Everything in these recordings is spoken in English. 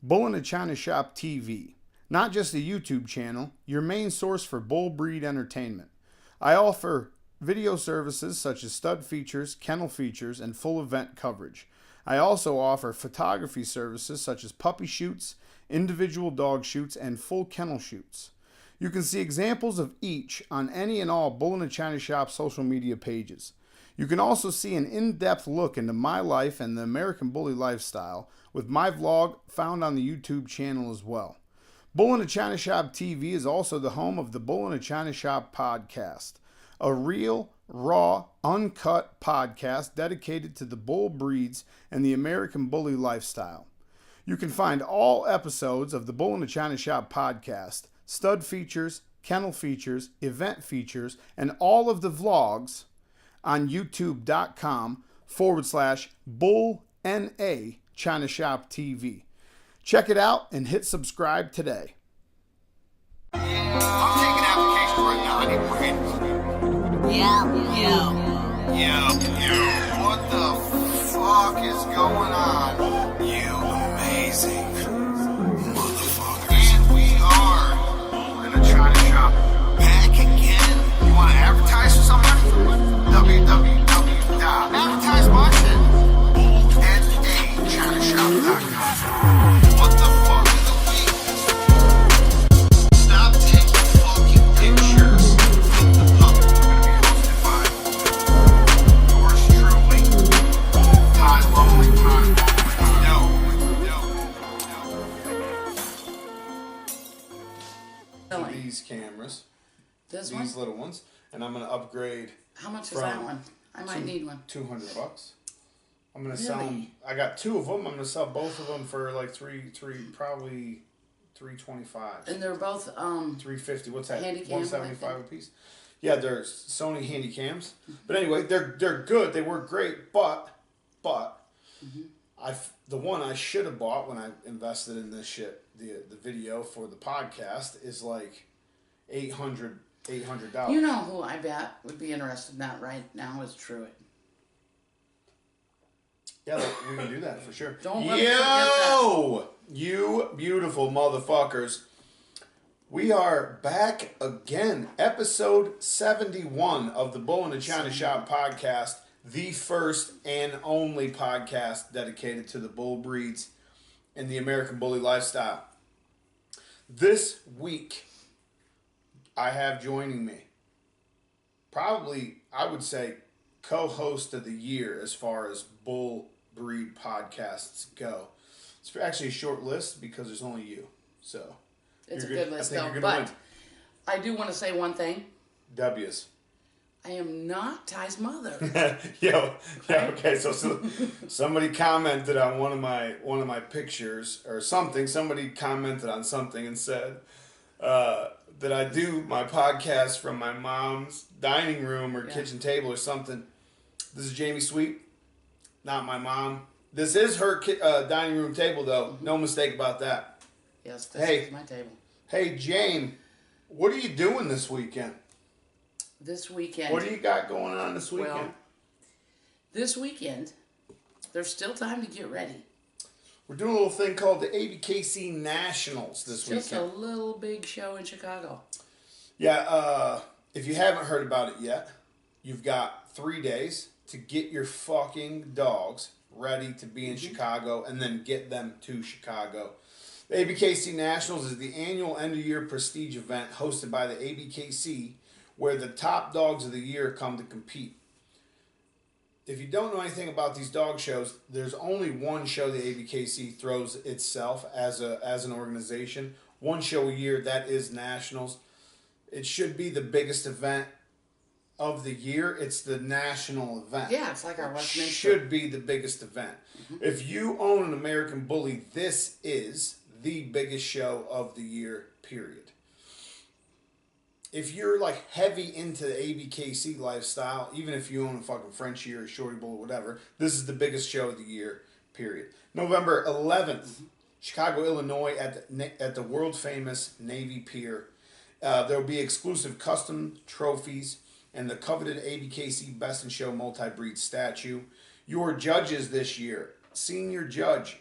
Bull-NA-ChinaShop TV. Not just a YouTube channel, your main source for bull breed entertainment. I offer video services such as stud features, kennel features, and full event coverage. I also offer photography services such as puppy shoots, individual dog shoots, and full kennel shoots. You can see examples of each on any and all Bull-NA-ChinaShop social media pages. You can also see an in-depth look into my life and the American Bully lifestyle with my vlog found on the YouTube channel as well. Bull-NA-ChinaShop TV is also the home of the Bull-NA-ChinaShop podcast, a real, raw, uncut podcast dedicated to the bull breeds and the American Bully lifestyle. You can find all episodes of the Bull-NA-ChinaShop podcast, stud features, kennel features, event features, and all of the vlogs on youtube.com/Bull-NA-ChinaShop TV. Check it out and hit subscribe today. I'm taking applications right now. I need more hands. Yo. What the fuck is going on? You amazing motherfuckers. And we are in a China shop back again. You want to advertise for something? www.advertise my shit. Bull-NA-ChinaShop.com. What the fuck is the week? Stop taking fucking pictures. The puppet is going to be hosted by yours truly, Ty Lonely Pine. No. These cameras, This these one? little ones, and I'm going to upgrade. How much is that one? I might need one. $200. I'm going to sell Really? them. I got two of them. I'm going to sell both of them for like probably $325. And they're both $350. What's that? Handycam, $175 I a think. piece. Yeah, they're Sony handy cams. But anyway, they're good. They work great. But the one I should have bought when I invested in this shit, the video for the podcast, is like $800. You know who I bet would be interested in that right now is Truett. Yeah, we can do that for sure. Don't let me forget that. You beautiful motherfuckers. We are back again. Episode 71 of the Bull-NA-ChinaShop podcast. The first and only podcast dedicated to the bull breeds and the American Bully lifestyle. This week, I have joining me, probably, I would say, co-host of the year as far as bull breed podcasts go. It's actually a short list because there's only you. So It's a you're good list, I think though. you're gonna But I do want to say one thing. W's. I am not Ty's mother. Okay. So somebody commented on one of my pictures or something. Somebody commented on something and said that I do my podcast from my mom's dining room or kitchen table or something. This is Jamie Sweet, not my mom. This is her dining room table, though. Mm-hmm. No mistake about that. Yes, this is my table. Hey, Jamie, what are you doing this weekend? This weekend. What do you got going on this weekend? Well, this weekend, there's still time to get ready. We're doing a little thing called the ABKC Nationals this weekend. Just a little big show in Chicago. Yeah, if you haven't heard about it yet, you've got 3 days to get your fucking dogs ready to be in Chicago and then get them to Chicago. The ABKC Nationals is the annual end-of-year prestige event hosted by the ABKC where the top dogs of the year come to compete. If you don't know anything about these dog shows, there's only one show the ABKC throws itself as an organization. One show a year, that is Nationals. It should be the biggest event of the year. It's the national event. Yeah, it's like our Westminster. It should be the biggest event. Mm-hmm. If you own an American Bully, this is the biggest show of the year, period. If you're like heavy into the ABKC lifestyle, even if you own a fucking Frenchie or a Shorty Bull or whatever, this is the biggest show of the year, period. November 11th, Chicago, Illinois, at the world famous Navy Pier. There will be exclusive custom trophies and the coveted ABKC Best in Show multi-breed statue. Your judges this year: senior judge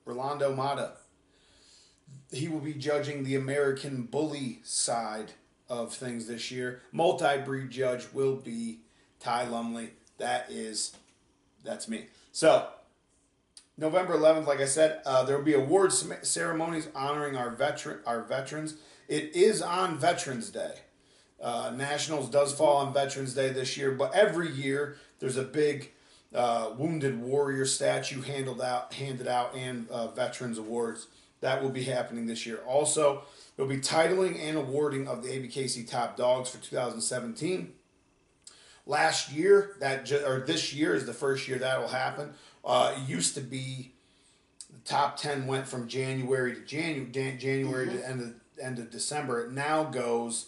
Rolando Mata, he will be judging the American Bully side of things this year. Multi-breed judge will be Ty Lumley. That's me. So, November 11th, like I said, there will be award ceremonies honoring our veterans. It is on Veterans Day. Nationals does fall on Veterans Day this year, but every year there's a big Wounded Warrior statue handed out, and Veterans Awards. That will be happening this year. Also, there'll be titling and awarding of the ABKC Top Dogs for 2017. Last year, this year is the first year that will happen. It used to be the top 10 went from January to January to end of December. It now goes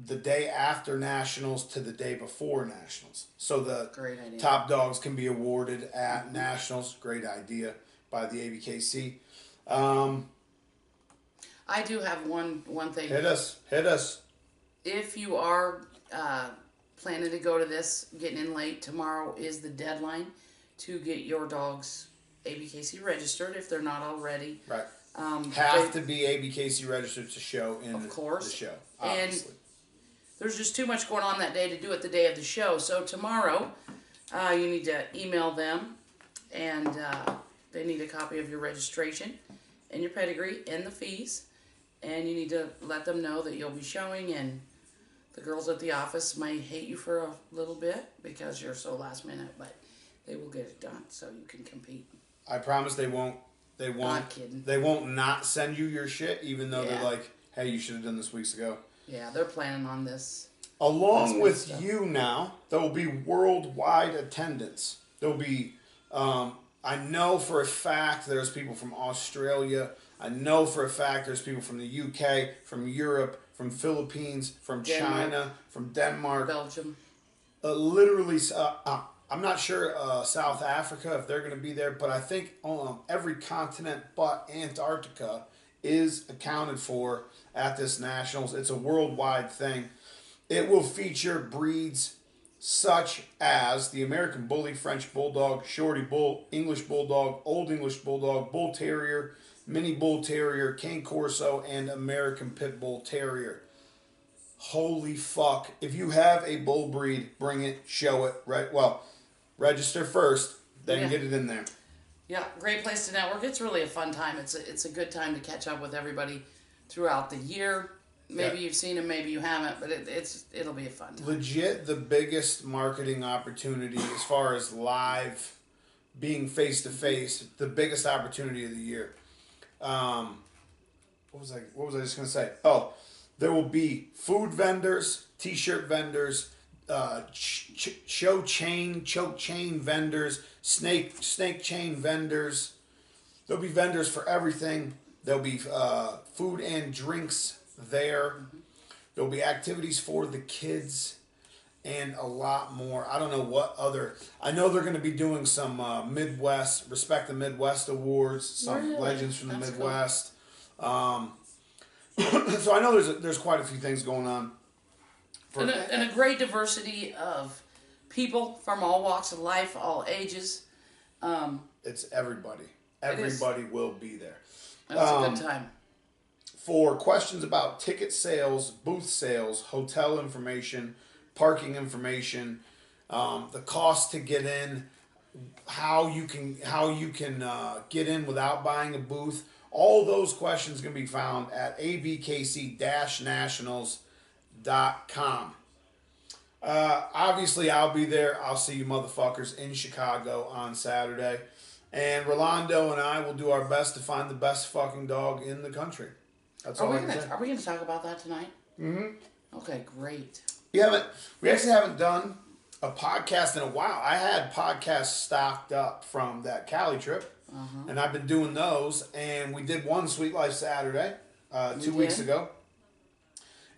the day after Nationals to the day before Nationals. So the top dogs can be awarded at Nationals. Great idea by the ABKC. I do have one thing. Hit us. If you are planning to go to this, getting in late, tomorrow is the deadline to get your dogs ABKC registered if they're not already. Right. Have to be ABKC registered to show in the show. Obviously. And there's just too much going on that day to do it the day of the show. So tomorrow, you need to email them, and they need a copy of your registration and your pedigree and the fees. And you need to let them know that you'll be showing, and the girls at the office may hate you for a little bit because you're so last minute, but they will get it done so you can compete. I promise they won't. Not kidding. They won't not send you your shit, even though they're like, "Hey, you should have done this weeks ago." Yeah, they're planning on this. Along with you now, there will be worldwide attendance. There will be. I know for a fact there's people from Australia. I know for a fact there's people from the UK, from Europe, from Philippines, from China, from Denmark, Belgium. Literally, I'm not sure South Africa if they're going to be there, but I think every continent but Antarctica is accounted for at this Nationals. It's a worldwide thing. It will feature breeds such as the American Bully, French Bulldog, Shorty Bull, English Bulldog, Old English Bulldog, Bull Terrier, Mini Bull Terrier, Cane Corso, and American Pit Bull Terrier. Holy fuck. If you have a bull breed, bring it, show it, right? Well, register first, then get it in there. Yeah, great place to network. It's really a fun time. It's a good time to catch up with everybody throughout the year. Maybe you've seen them, maybe you haven't, but it'll be a fun time. Legit the biggest marketing opportunity as far as live being face-to-face, the biggest opportunity of the year. What was I just going to say? Oh, there will be food vendors, t-shirt vendors, choke chain vendors, snake chain vendors. There'll be vendors for everything. There'll be food and drinks there. There'll be activities for the kids and a lot more. I don't know what other. I know they're going to be doing some Midwest, Respect the Midwest Awards, some legends from the Midwest. Cool. So I know there's quite a few things going on. And a great diversity of people from all walks of life, all ages. It's everybody. Everybody will be there. It's a good time. For questions about ticket sales, booth sales, hotel information, parking information, the cost to get in, how you can get in without buying a booth, all those questions can be found at abkc-nationals.com. Obviously, I'll be there. I'll see you motherfuckers in Chicago on Saturday. And Rolando and I will do our best to find the best fucking dog in the country. That's all I can say. Are we going to talk about that tonight? Mm-hmm. Okay, great. We actually haven't done a podcast in a while. I had podcasts stocked up from that Cali trip, and I've been doing those. And we did one Sweet Life Saturday 2 weeks ago.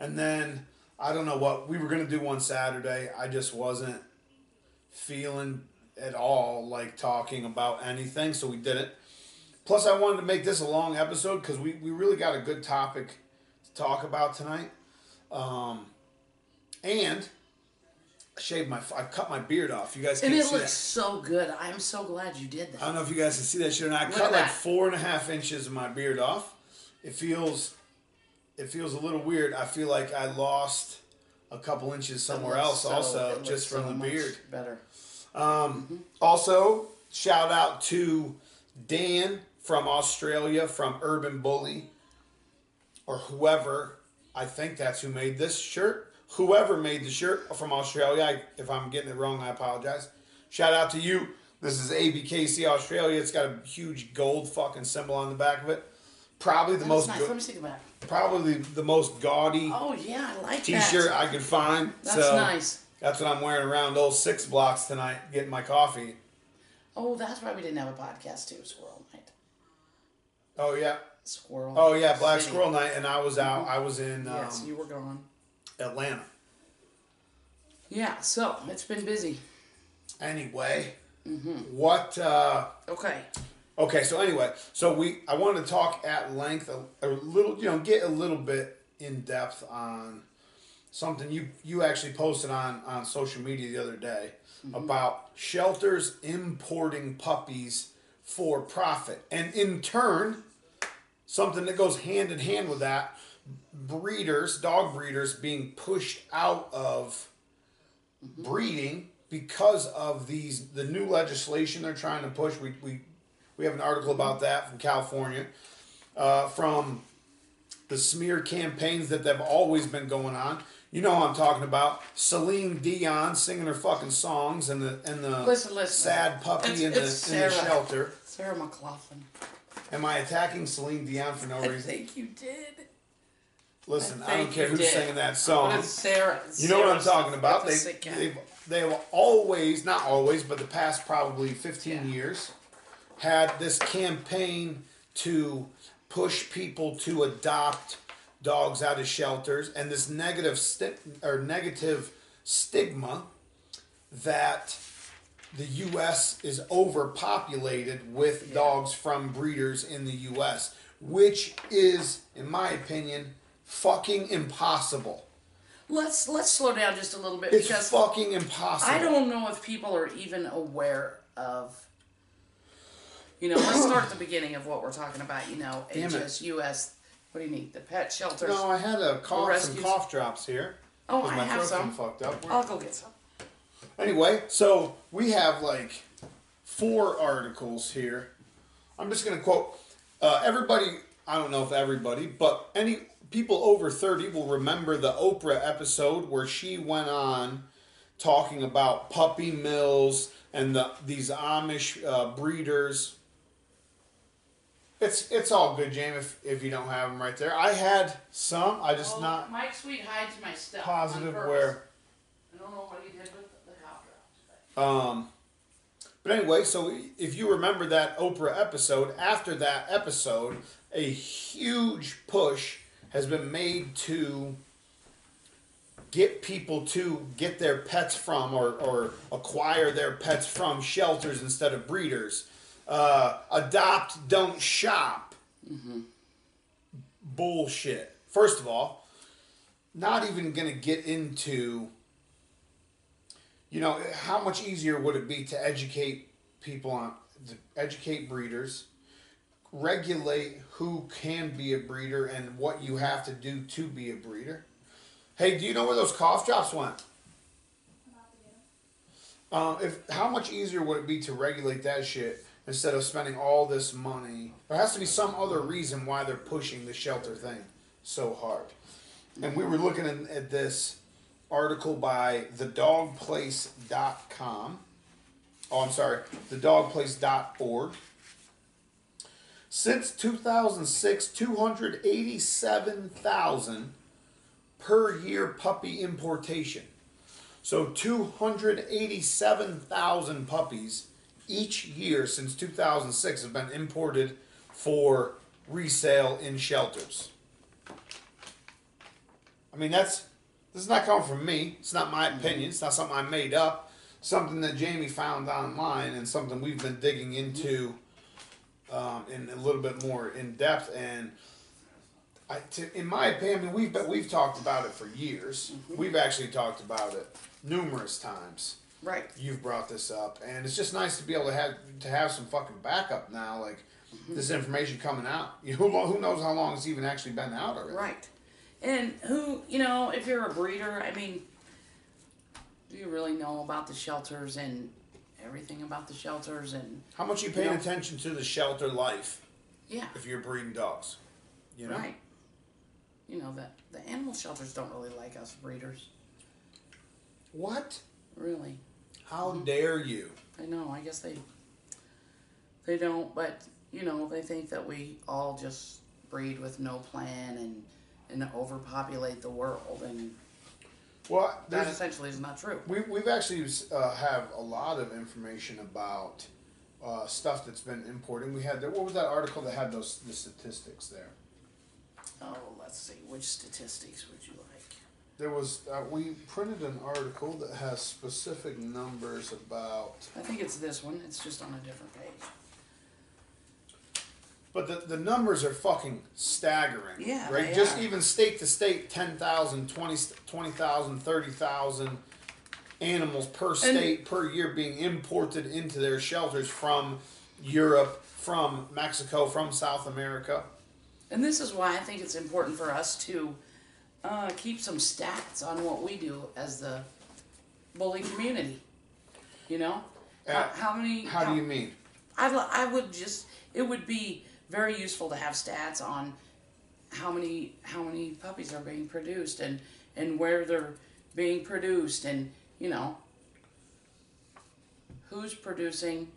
And then, I don't know what, we were going to do one Saturday. I just wasn't feeling at all like talking about anything, so we did it. Plus, I wanted to make this a long episode because we really got a good topic to talk about tonight. And I cut my beard off. You guys can't see that. And it looks so good. I'm so glad you did that. I don't know if you guys can see that shit or not. I cut like 4.5 inches of my beard off. it feels a little weird. I feel like I lost a couple inches somewhere else also just from the beard. Better. Also, shout out to Dan from Australia, from Urban Bully, or whoever. I think that's who made this shirt. Whoever made the shirt from Australia. If I'm getting it wrong, I apologize. Shout out to you. This is ABKC Australia. It's got a huge gold fucking symbol on the back of it. Probably the most. Nice. Let me see the back. Probably the most gaudy. Oh yeah, I like T-shirt that. I could find. That's so nice. That's what I'm wearing around old 6 blocks tonight, getting my coffee. Oh, that's why we didn't have a podcast too. Squirrel Night. Oh yeah. Squirrel. Oh yeah, Black City. Squirrel Night, and I was out. I was in Yes, you were gone. Atlanta. Yeah, so it's been busy. Anyway, what? Okay. Okay, so anyway, I wanted to talk at length a little, get a little bit in depth on something you actually posted on social media the other day about shelters importing puppies for profit, and in turn, something that goes hand in hand with that, dog breeders being pushed out of breeding because of the new legislation they're trying to push. We have an article about that from California, from the smear campaigns that have always been going on. You know what I'm talking about. Celine Dion singing her fucking songs and the Listen. sad puppy in the shelter. Sarah McLaughlin. Am I attacking Celine Dion for no reason? I think you did. Listen, I don't care who's singing that song. But it's Sarah. You know what I'm talking about. That's a sick cat. They have always, not always, but the past probably 15 years, had this campaign to push people to adopt dogs out of shelters, and this negative stigma that the U.S. is overpopulated with dogs from breeders in the U.S., which is, in my opinion, fucking impossible. Let's slow down just a little bit, It's because fucking impossible. I don't know if people are even aware of. Let's start at the beginning of what we're talking about. HSUS. What do you need? The pet shelters. No, I had some cough drops here. Oh, 'cause I my have throat's some. been fucked up. I'll go get some. Anyway, so we have like 4 articles here. I'm just going to quote everybody. I don't know if everybody, but any people over 30 will remember the Oprah episode where she went on talking about puppy mills and these Amish breeders. It's all good, James, if you don't have them right there. I had some. I just not Mike Sweet hides my stuff. positive on where. purpose. I don't know what he did with the cough drops. But anyway, so if you remember that Oprah episode, after that episode, a huge push has been made to get people to get their pets from or acquire their pets from shelters instead of breeders. Adopt, don't shop. Bullshit. First of all, not even going to get into, how much easier would it be to educate people to educate breeders, regulate who can be a breeder and what you have to do to be a breeder. Hey, do you know where those cough drops went? How much easier would it be to regulate that shit instead of spending all this money? There has to be some other reason why they're pushing the shelter thing so hard. And we were looking at this article by thedogplace.com. Oh, I'm sorry, thedogplace.org. Since 2006, 287,000 per year puppy importation. So 287,000 puppies each year since 2006 have been imported for resale in shelters. I mean, this is not coming from me. It's not my opinion. It's not something I made up. Something that Jamie found online and something we've been digging into in a little bit more in depth. And in my opinion, we've talked about it for years. We've actually talked about it numerous times. Right. You've brought this up, and it's just nice to be able to have some fucking backup now. Like, this information coming out. Who knows how long it's even actually been out already? Right. And if you're a breeder, I mean, do you really know about the shelters and everything about the shelters and How much you paying attention to the shelter life? Yeah. If you're breeding dogs, Right. The animal shelters don't really like us breeders. What? Really. How dare you? I know. I guess they don't, but they think that we all just breed with no plan and overpopulate the world, and Well, that essentially is not true. We've actually have a lot of information about stuff that's been imported. We had what was that article that had the statistics there? Oh, let's see. Which statistics would you like? There was we printed an article that has specific numbers about. I think it's this one. It's just on a different page. But the numbers are fucking staggering. Yeah, right. they Just are. even state to state, 10,000, 20,000, 30,000 animals per state per year being imported into their shelters from Europe, from Mexico, from South America. And this is why I think it's important for us to keep some stats on what we do as the bully community. How many? How do you mean? I would just. It would be very useful to have stats on how many puppies are being produced and where they're being produced and who's producing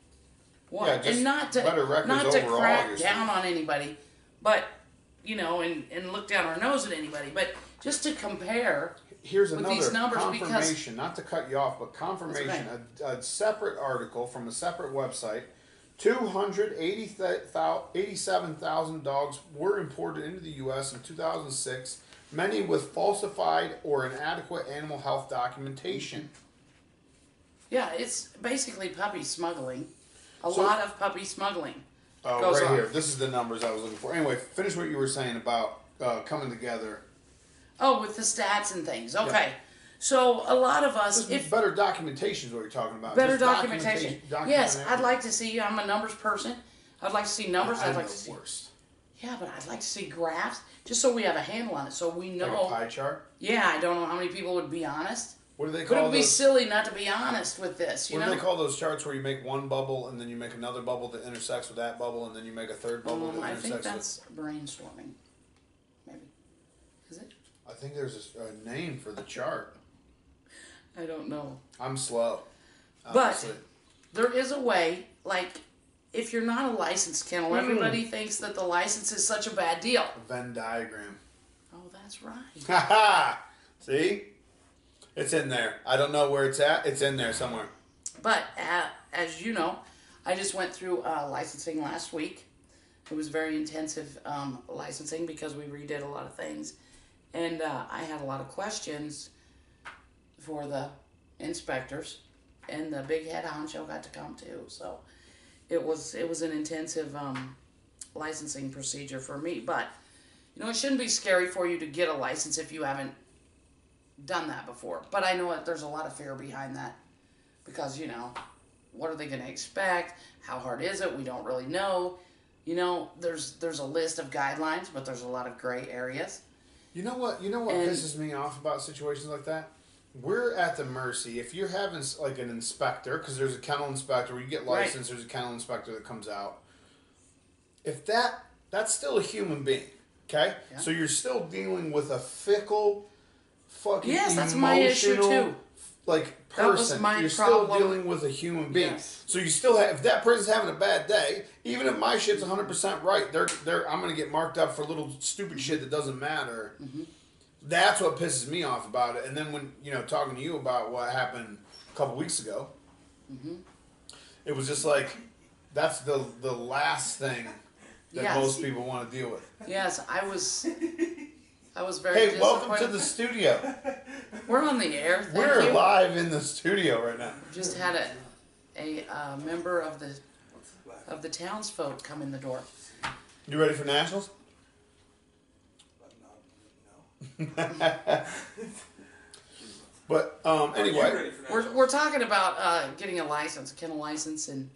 what, Yeah, just and not to better records overall, crack obviously. down on anybody, but and look down our nose at anybody, but just to compare. Here's with another these numbers confirmation, not to cut you off, but confirmation, a separate article from a separate website. 287,000 dogs were imported into the U.S. in 2006, many with falsified or inadequate animal health documentation. Yeah, it's basically puppy smuggling. A lot of puppy smuggling. Oh, goes right on. here. This is the numbers I was looking for. Anyway, finish what you were saying about coming together. Oh, with the stats and things. Okay. So a lot of us, Just better documentation is what you're talking about. better Just documentation. document Yes, everything. I'd like to see. I'm a numbers person. I'd like to see numbers. I'd I'm like to the see. worst. Yeah, but I'd like to see graphs, just so we have a handle on it, so we know. Like a pie chart. Yeah, I don't know how many people would be honest. What do they Could call it be those? silly not to be honest with this? What do they call those charts where you make one bubble and then you make another bubble that intersects with that bubble and then you make a third bubble that I intersects think with? that's brainstorming. Maybe. Is it? I think there's a name for the chart. I don't know. I'm slow. But Obviously. there is a way, like, if you're not a licensed kennel, everybody thinks that the license is such a bad deal. A Venn diagram. Oh, that's right. Ha ha! See? It's in there. I don't know where it's at. It's in there somewhere. But as you know, I just went through licensing last week. It was very intensive licensing because we redid a lot of things. And I had a lot of questions for the inspectors. And the big head honcho got to come too. So it was an intensive licensing procedure for me. But, it shouldn't be scary for you to get a license if you haven't done that before. But I know that there's a lot of fear behind that because, what are they going to expect? How hard is it? We don't really know. There's a list of guidelines, but there's a lot of gray areas. You know what pisses me off about situations like that? We're at the mercy. If you're having like an inspector, because there's a kennel inspector, where you get licensed, there's a kennel inspector that comes out. If that's still a human being, okay? Yeah. So you're still dealing with a fickle, fucking yes, that's my issue too. Like person, that was my you're problem. still dealing with a human being. Yes. So you still have, if that person's having a bad day, even if my shit's 100% right, I'm gonna get marked up for little stupid shit that doesn't matter. Mm-hmm. That's what pisses me off about it. And then when talking to you about what happened a couple weeks ago, it was just like that's the last thing that most people want to deal with. Yes, I was very. Hey, welcome to the studio. We're on the air. We're live in the studio right now. Just had a member of the townsfolk come in the door. You ready for nationals? But anyway, we're talking about getting a license, a kennel license, and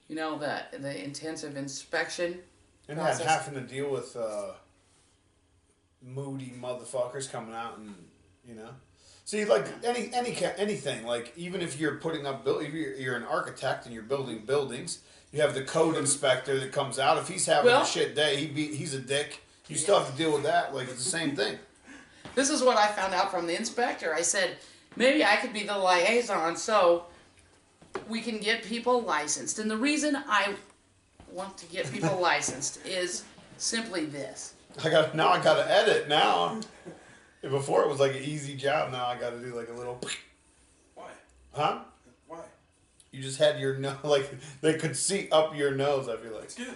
you know, the intensive inspection And process. having to deal with moody motherfuckers coming out and, you know. See, like anything, like even if you're putting up, if you're an architect and you're building buildings, you have the code inspector that comes out. If he's having a shit day, he's a dick. You still have to deal with that. Like, it's the same thing. This is what I found out from the inspector. I said, maybe I could be the liaison so we can get people licensed. And the reason I want to get people licensed is simply this. I gotta edit now. Before it was like an easy job. Now I gotta do like a little. Why? Huh? Why? You just had your nose, like they could see up your nose. I feel like. It's good.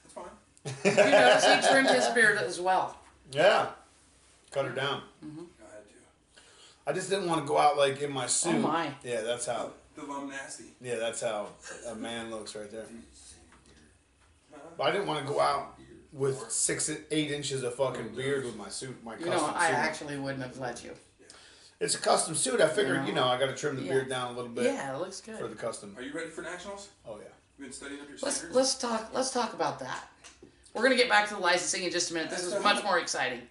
That's fine. You notice he trimmed his beard as well. Yeah. Cut her down. Mm-hmm. I had to. I just didn't want to go out like in my suit. Oh my. Yeah, that's how. The lum nasty. Yeah, that's how a man looks right there. But I didn't want to go out with 8 inches of fucking beard with my suit, my custom suit. I actually wouldn't have let you. It's a custom suit. I figured, I got to trim the beard down a little bit. Yeah, it looks For good. the custom. Are you ready for nationals? Oh yeah. You've been studying up your Let's standards? let's talk about that. We're gonna get back to the licensing in just a minute. This is much more exciting.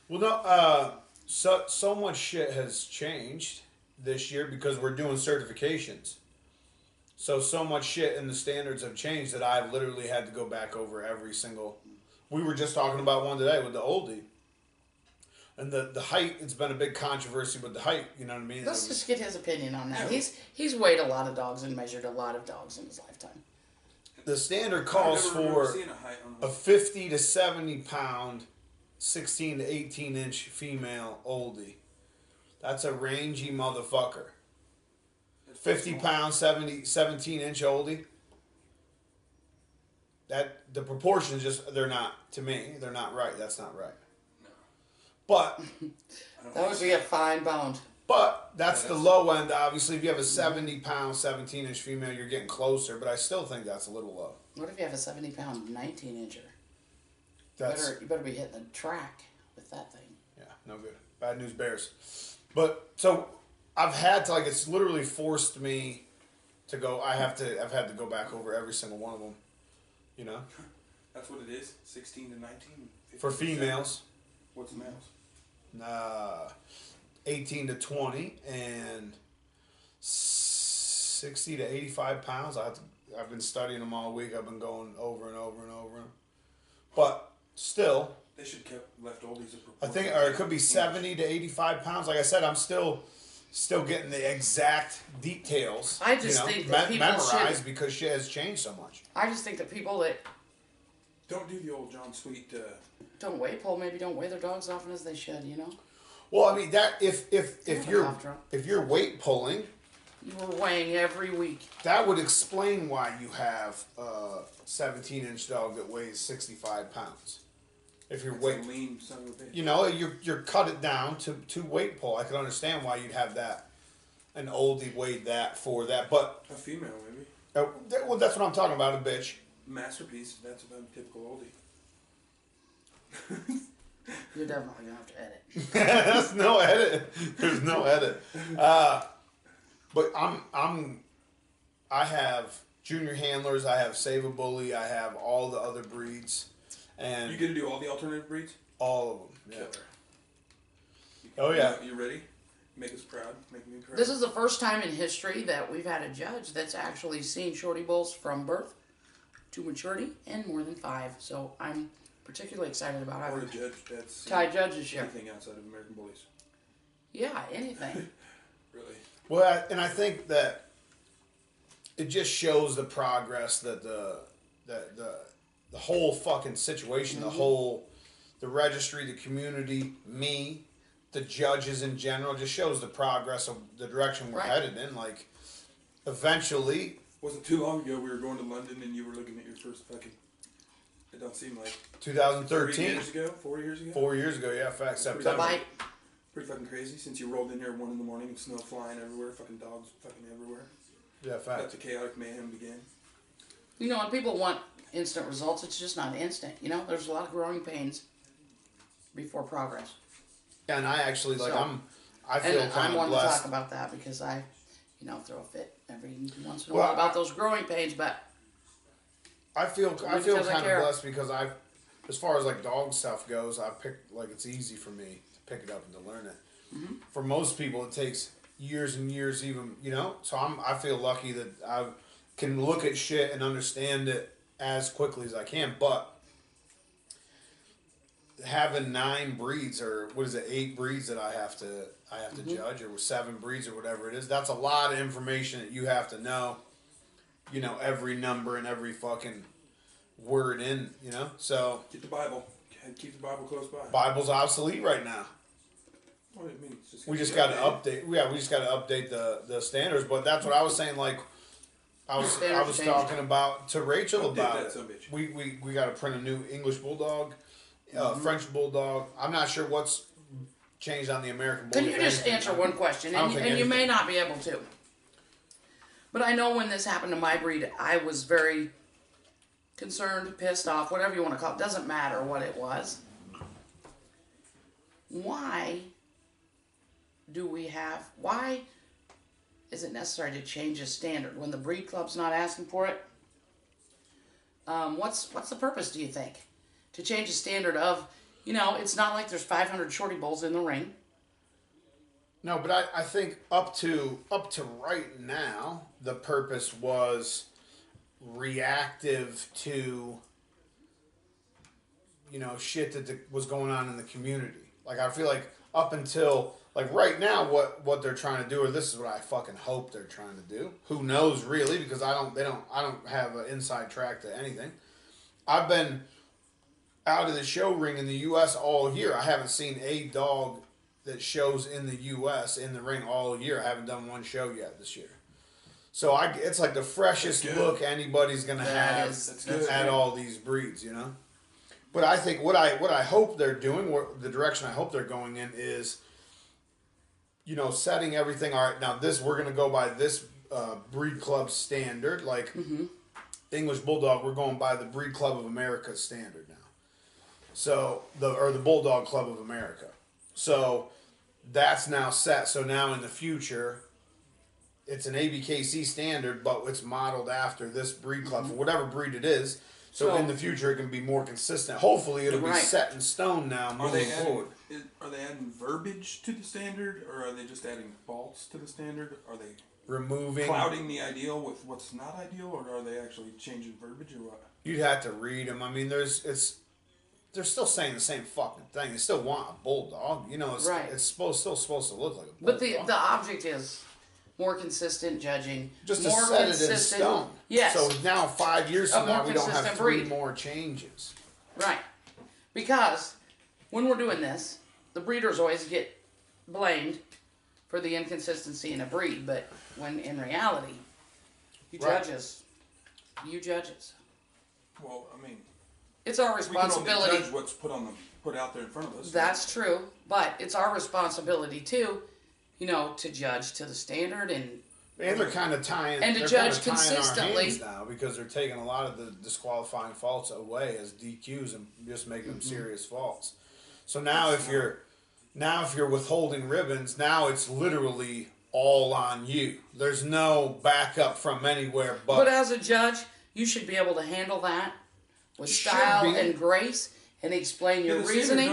Well, no. So much shit has changed this year because we're doing certifications. So much shit in the standards have changed that I've literally had to go back over every single. We were just talking about one today with the oldie. And the height, it's been a big controversy with the height, you know what I mean? Let's just get his opinion on that. He's weighed a lot of dogs and measured a lot of dogs in his lifetime. The standard calls I never remember for seeing a height on a 50 to 70 pound, 16 to 18 inch female oldie. That's a rangy motherfucker. 50 pound, 17 inch oldie. That the proportions just they're not to me. They're not right. That's not right. No. But That would be a fine boned. But that's the low end. Obviously, if you have a 70 pound, 17 inch female, you're getting closer. But I still think that's a little low. What if you have a 70-pound 19-incher? That's You better be hitting the track with that thing. yeah, no good. Bad news bears. But so I've had to it's literally forced me to go. I've had to go back over every single one of them. You know, That's what it is? 16 to 19? 15 for to 7? females, What's males? 18 to 20 and 60 to 85 pounds. I've been studying them all week. I've been going over and over and over. But still, They should have left oldies a I proportion. think, or it could be 70 to 85 pounds. Like I said, I'm still getting the exact details. I just think that people memorized should- because shit has changed so much. I just think that people that Don't do the old John Sweet. don't weigh pull maybe don't weigh their dogs as often as they should, you know? Well, I mean that if cough drop. you're weight pulling, You were weighing every week. that would explain why you have a 17-inch dog that weighs 65 pounds. If you're It's weight, a lean son of a bitch. you know, you're cut it down to weight pull. I can understand why you'd have that, an oldie weighed that for that, but A female, maybe. well, that's what I'm talking about, a bitch. Masterpiece. That's a typical oldie. You're definitely gonna have to edit. There's no edit. There's no edit. But I have junior handlers. I have Save a Bully. I have all the other breeds, and You get to do all the alternative breeds? all of them. Yeah. Killer. Oh yeah. You ready? Make us proud. Make me proud. This is the first time in history that we've had a judge that's actually seen shorty bulls from birth to maturity and more than 5. So I'm particularly excited about Or a it. judge that's Ty Judge is here. anything outside of American Bullies. Yeah, anything. Really. Well, and I think that it just shows the progress that the whole fucking situation, the registry, the community, me, the judges in general, just shows the progress of the direction we're Right. headed in. Like, eventually, Wasn't too long ago we were going to London and you were looking at your first fucking. It don't seem like 3 2013, years ago, 4 years ago. 4 years ago, yeah, fact, The September. bite. Pretty fucking crazy since you rolled in here at 1 in the morning and snow flying everywhere, fucking dogs fucking everywhere. Yeah, That's fact. the chaotic mayhem began. You know, when people want instant results, it's just not instant. You know, there's a lot of growing pains before progress. And I actually, like, So- I feel And kind I'm of one to blessed. talk about that because I, throw a fit every once in a Well, while about those growing pains. But I feel because kind I of care. blessed because as far as like dog stuff goes, I picked like it's easy for me to pick it up and to learn it. Mm-hmm. For most people, it takes years and years, even So I feel lucky that I can look at shit and understand it as quickly as I can. But having 9 breeds or what is it, 8 breeds that I have to judge, or 7 breeds or whatever it is, that's a lot of information that you have to know. Every number and every fucking word in. So Get the Bible. Keep the Bible close by. Bible's obsolete right now. What do you mean? It's We just got to update. Yeah, we just got to update the standards. But that's what I was saying. Like I was talking about to Rachel Update about that it. son of a bitch. We got to print a new English Bulldog, French Bulldog. I'm not sure what's changed on the American Bulldog. Can you just answer one question? And you may not be able to. But I know when this happened to my breed, I was very concerned, pissed off, whatever you want to call it. Doesn't matter what it was. Why is it necessary to change a standard when the breed club's not asking for it? What's the purpose, do you think? To change a standard of, it's not like there's 500 shorty bulls in the ring. No, but I think up to right now, the purpose was reactive to shit that was going on in the community. Like I feel like up until like right now, what they're trying to do, or this is what I fucking hope they're trying to do. Who knows really? Because I don't have an inside track to anything. I've been out of the show ring in the U.S. all year. I haven't seen a dog that shows in the U.S. in the ring all year. I haven't done one show yet this year. So it's like the freshest look anybody's gonna have at all these breeds, But I think what I hope they're doing, the direction I hope they're going in is, setting everything. All right, now we're gonna go by this breed club standard, like English Bulldog. We're going by the Breed Club of America standard now. So the Bulldog Club of America. So that's now set. So now in the future, it's an ABKC standard, but it's modeled after this breed club for whatever breed it is. So in the future, it can be more consistent. Hopefully, it'll be set in stone now moving forward. Are they adding verbiage to the standard, or are they just adding faults to the standard? Are they removing clouding the ideal with what's not ideal, or are they actually changing verbiage, or what? You'd have to read them. I mean, they're still saying the same fucking thing. They still want a bulldog. It's still supposed to look like a bulldog. But the object is more consistent judging. Just to more set it in stone. Yes. So now 5 years from now, we don't have 3 breed. more changes. Right. Because when we're doing this, the breeders always get blamed for the inconsistency in a breed, but when in reality, you judge us. Well, I mean, it's our we can responsibility. only judge what's put out there in front of us. That's true, but it's our responsibility too, to judge to the standard and they're kind of tying and to judge consistently our hands now because they're taking a lot of the disqualifying faults away as DQs and just making them serious faults. So now if you're withholding ribbons, now it's literally all on you. There's no backup from anywhere but. But as a judge, you should be able to handle that with style and grace and explain your reasoning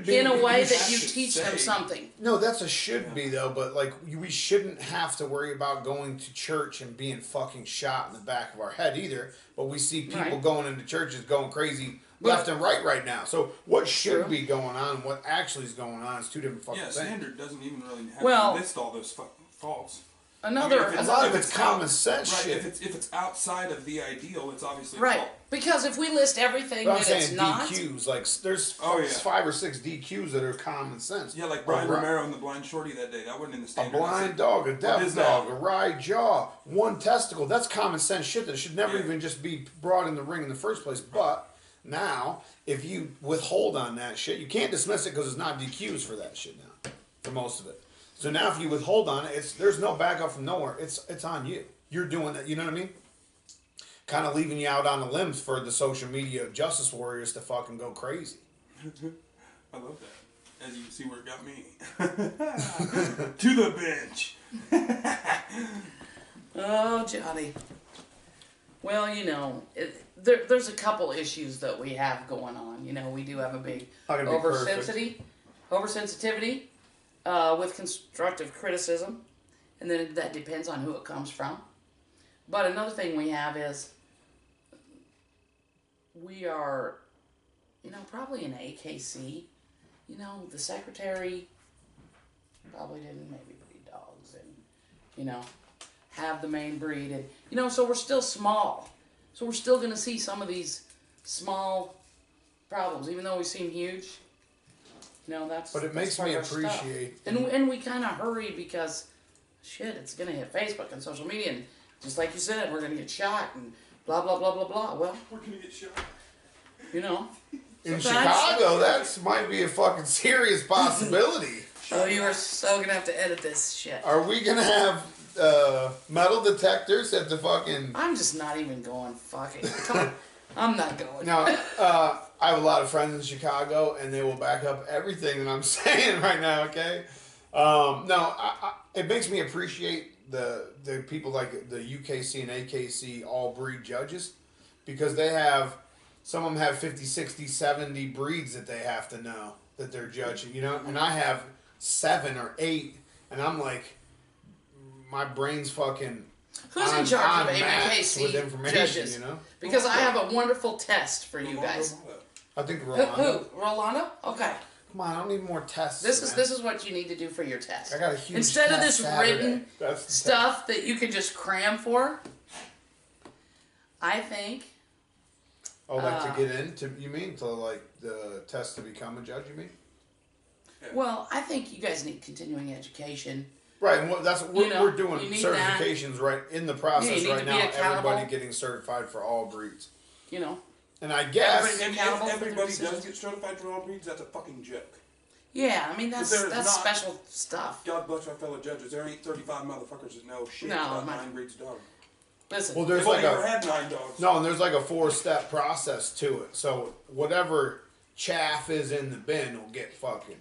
in a way that you teach them something. No, that's a should be though, but like we shouldn't have to worry about going to church and being fucking shot in the back of our head either. But we see people going into churches going crazy left and right now. So what should be going on, what actually is going on is 2 different fucking things. Standard doesn't even really have to list all those faults. A lot of it's common sense shit. If it's outside of the ideal, it's obviously right. a fault. Because if we list everything but that it's not, DQs, like there's 5 or 6 DQs that are common sense. Yeah, like Brian Romero and the blind shorty that day. That wasn't in the A standard. blind dog, a deaf dog, a wry jaw, 1 testicle. That's common sense shit that should never even just be brought in the ring in the first place. But now, if you withhold on that shit, you can't dismiss it because it's not DQs for that shit now, for most of it. So now if you withhold on it, there's no backup from nowhere. It's on you. You're doing that. You know what I mean? Kind of leaving you out on the limbs for the social media justice warriors to fucking go crazy. I love that. As you can see where it got me. To the bench. oh, Johnny. Well, there's a couple issues that we have going on. We do have a big Not gonna be perfect. oversensitivity with constructive criticism, and then that depends on who it comes from. But another thing we have is we are, probably an AKC. The secretary probably didn't maybe breed dogs and, have the main breed. And, so we're still small. So we're still going to see some of these small problems, even though we seem huge. But it makes me appreciate. And we kind of hurried because, shit, it's going to hit Facebook and social media. And just like you said, we're going to get shot and blah, blah, blah, blah, blah. Well, We're going to get shot. In Chicago, that might be a fucking serious possibility. Oh, you are so going to have to edit this shit. Are we going to have metal detectors at the fucking... I'm just not even going fucking... Come on. I'm not going. Now, I have a lot of friends in Chicago, and they will back up everything that I'm saying right now, okay? It makes me appreciate the people like the UKC and AKC all-breed judges, because they have... Some of them have 50, 60, 70 breeds that they have to know that they're judging, And I have 7 or 8, and I'm like, my brain's fucking... Who's in charge of with AKC information, judges? Because I have a wonderful test for you guys. I think Who? Rolando. Rolando? Okay. Come on, I don't need more tests. This is what you need to do for your test. I got a huge Instead of test this Saturday. written stuff that you can just cram for, I think... Oh, like to get into, you mean? To like the test to become a judge, you mean? Well, I think you guys need continuing education. Right, and we're doing you need certifications right in the process you need right to be now. accountable. Everybody getting certified for all breeds. And I guess Everybody- And accountable if for their everybody does decisions. get certified for all breeds, that's a fucking joke. Yeah, I mean If that's there's not- special stuff. God bless our fellow judges. There ain't 35 motherfuckers that know shit No, about my- 9 breeds of dog. Listen, well, there's They've only like ever a had 9 dogs. no, and there's like a 4-step process to it. So whatever chaff is in the bin will get fucking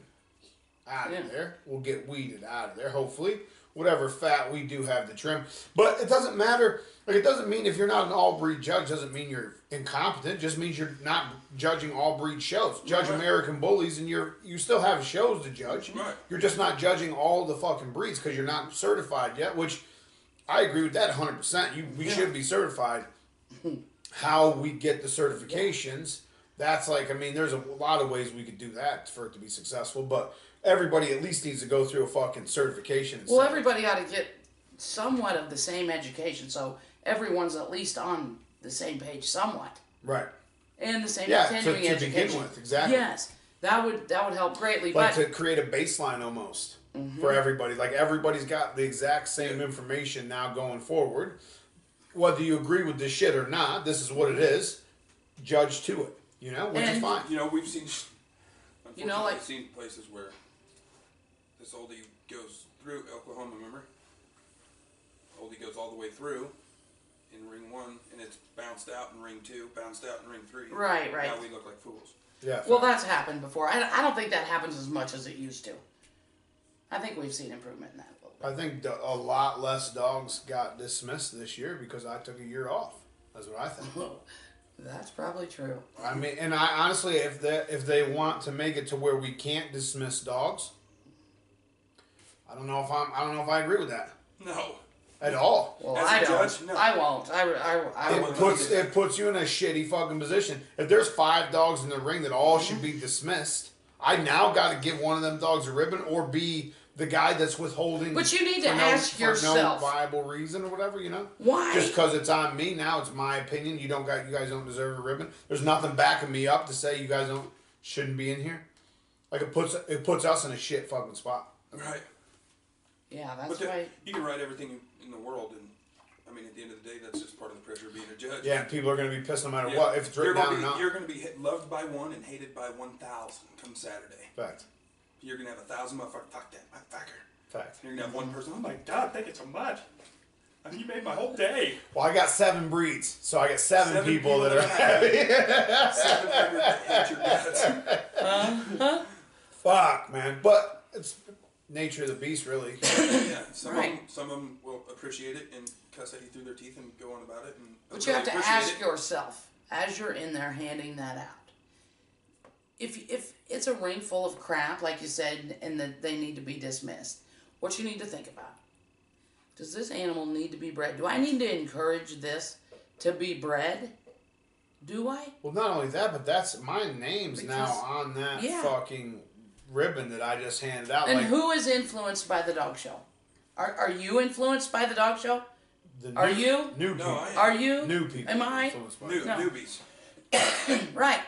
out of there. We'll get weeded out of there. Hopefully, whatever fat we do have to trim, but it doesn't matter. Like, it doesn't mean if you're not an all-breed judge, doesn't mean you're incompetent. It just means you're not judging all-breed shows. Judge American Bullies, and you still have shows to judge. Right. You're just not judging all the fucking breeds because you're not certified yet, which I agree with that 100%. We should be certified. How we get the certifications, that's like, I mean, there's a lot of ways we could do that for it to be successful, but everybody at least needs to go through a fucking certification. well, everybody ought to get somewhat of the same education, so everyone's at least on the same page somewhat, Right. and the same Yeah, continuing to education. begin with, exactly. Yes, that would help greatly. Like but to create a baseline almost for everybody. Like everybody's got the exact same information now going forward. Whether you agree with this shit or not, this is what it is. Judge to it, which is And- fine. We've seen, unfortunately, like- we've seen places where this oldie goes through Oklahoma, remember? Oldie goes all the way through in ring 1, and it's bounced out in ring 2, bounced out in ring 3. Right. Now we look like fools. Yeah. Well, that's happened before. I don't think that happens as much as it used to. I think we've seen improvement in that a little bit. I think a lot less dogs got dismissed this year because I took a year off. That's what I think. That's probably true. I mean, and I honestly, if they want to make it to where we can't dismiss dogs, I don't know if I agree with that No. at all. Well, As a I don't. judge, no. I won't. I won't. It puts you in a shitty fucking position. If there's 5 dogs in the ring that all should be dismissed, I now got to give one of them dogs a ribbon or be the guy that's withholding. But you need to for ask for yourself. no viable reason or whatever, Why? Just because it's on me now, it's my opinion. You guys don't deserve a ribbon. There's nothing backing me up to say you guys shouldn't be in here. Like it puts us in a shit fucking spot. Right. Yeah, that's But right. you can write everything in the world, and I mean, at the end of the day, that's just part of the pressure of being a judge. Yeah, and people are going to be pissed no matter Yeah. what, if it's written down or not. You're going to be loved by 1 and hated by 1,000 come Saturday. Fact. You're going to have 1,000 motherfuckers, fuck that motherfucker. Fact. You're going to have 1 person, oh my God, thank you so much. I mean, you made my whole day. Well, I got 7 breeds, so I got 7 people that are happy. happy. 700 that hate your guts. Fuck, man. But nature of the beast, really. Yeah, Right. Some of them will appreciate it and cuss at you through their teeth and go on about it. And But you have to ask yourself, as you're in there handing that out, if it's a ring full of crap, like you said, and that they need to be dismissed, what you need to think about, does this animal need to be bred? Do I need to encourage this to be bred? Do I? Well, not only that, but that's my name's now on that fucking ribbon that I just handed out. And like, who is influenced by the dog show? Are you influenced by the dog show? Are you? New people. No, I am. Are you? New people. Am I? Newbies. Right.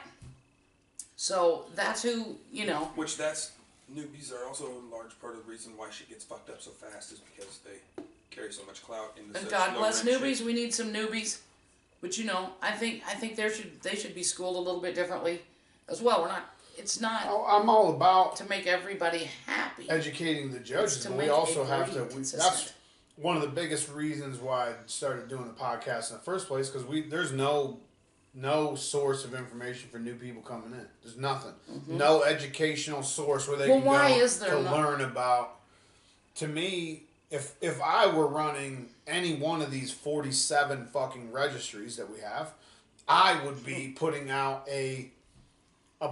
So that's who, Which newbies are also a large part of the reason why shit gets fucked up so fast is because they carry so much clout in the and God bless newbies. We need some newbies. But I think they should be schooled a little bit differently as well. It's not I'm all about to make everybody happy. Educating the judges, to but make we also it have very to. consistent. That's one of the biggest reasons why I started doing the podcast in the first place, because there's no source of information for new people coming in. There's nothing. Mm-hmm. No educational source where they Well, can why go is there to not? learn about. To me, if I were running any one of these 47 fucking registries that we have, I would be putting out a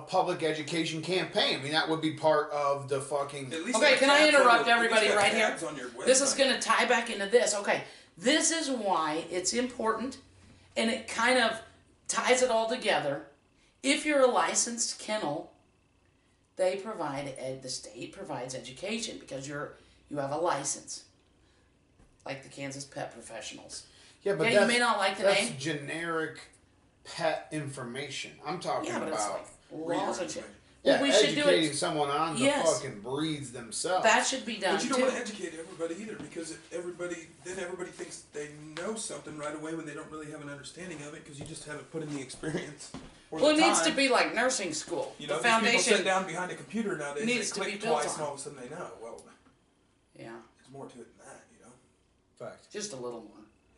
public education campaign. I mean, that would be part of the fucking. Okay, can I interrupt everybody right here? On your This is website. going to tie back into this. Okay, this is why it's important, and it kind of ties it all together. If you're a licensed kennel, the state provides education because you have a license, like the Kansas Pet Professionals. Yeah, but you may not like the that's name. Generic pet information. I'm talking Yeah, but it's about. like laws and shit. Yeah, Well, we should do educating it. someone on the Yes. fucking breeds themselves. That should be done But you don't too. want to educate everybody either, because everybody thinks they know something right away when they don't really have an understanding of it, because you just haven't put in the experience. Or Well, the it needs to time. be like nursing school. You know, the these people foundation sit down behind a computer nowadays. needs They to be click built twice, on. and all of a sudden they know. Well, Yeah, there's more to it than that, you know. Fact. just a little more.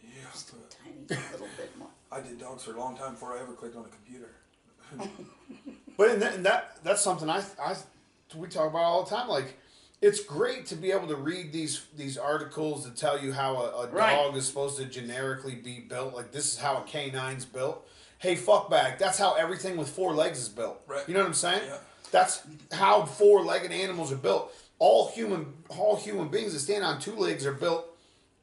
Yeah. Just a tiny little bit more. I did dogs for a long time before I ever clicked on a computer. But that's something we talk about all the time. Like, it's great to be able to read these articles that tell you how a Right. dog is supposed to generically be built. Like, this is how a canine's built. Hey, fuckbag, that's how everything with 4 legs is built. Right. You know what I'm saying? Yeah. That's how 4-legged animals are built. All human beings that stand on 2 legs are built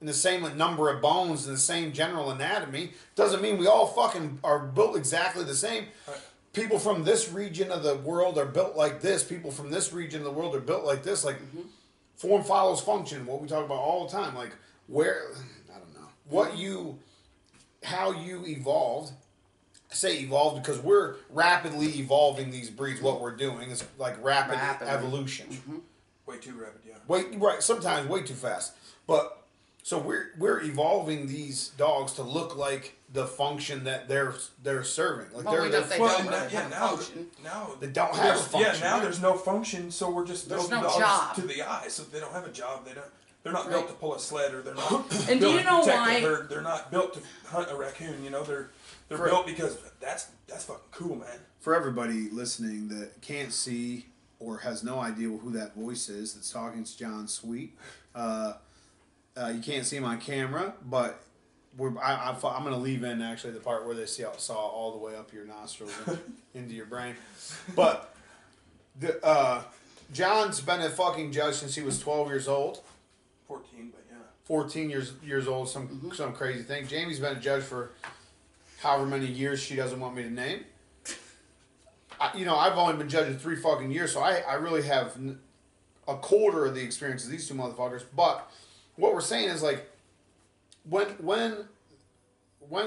in the same number of bones and the same general anatomy. Doesn't mean we all fucking are built exactly the same. Right. People from this region of the world are built like this. People from this region of the world are built like this. Like, form follows function. What we talk about all the time. Like, I don't know. How you evolved. I say evolved because we're rapidly evolving these breeds. What we're doing is like rapid evolution. Way too rapid, yeah. Right, sometimes way too fast. But so we're evolving these dogs to look like the function that they're serving. Like Well, we they're don't think Well, don't and really have now function. they don't have a function. Yeah, now there's no function, so we're just There's building no dogs job. to the eye. So they don't have a job. They're not built to pull a sled, or they're not And do built you to know protect why- a herd. They're not built to hunt a raccoon. You know, they're built because that's fucking cool, man. For everybody listening that can't see or has no idea who that voice is that's talking, it's John Sweet. You can't see him on camera, but I'm going to leave in actually the part where they saw all the way up your nostrils and into your brain. But John's been a fucking judge since he was 12 years old. 14, but yeah. 14 years old, some crazy thing. Jamie's been a judge for however many years she doesn't want me to name. I've only been judging 3 fucking years, so I really have a quarter of the experience of these 2 motherfuckers. But what we're saying is, like, when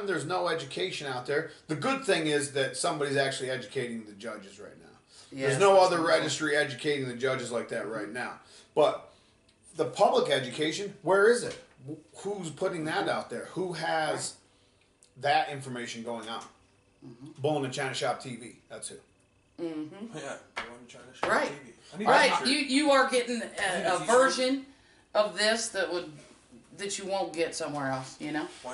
there's no education out there, the good thing is that somebody's actually educating the judges right now. Yes, There's no that's other good. registry educating the judges like that right now. But the public education, where is it? Who's putting that out there? Who has that information going on? Bull-NA-ChinaShop TV. That's who. Yeah, I'm trying to show Right. TV. I need Right, a t-shirt. you are getting a t-shirt. version of this that you won't get somewhere else. Why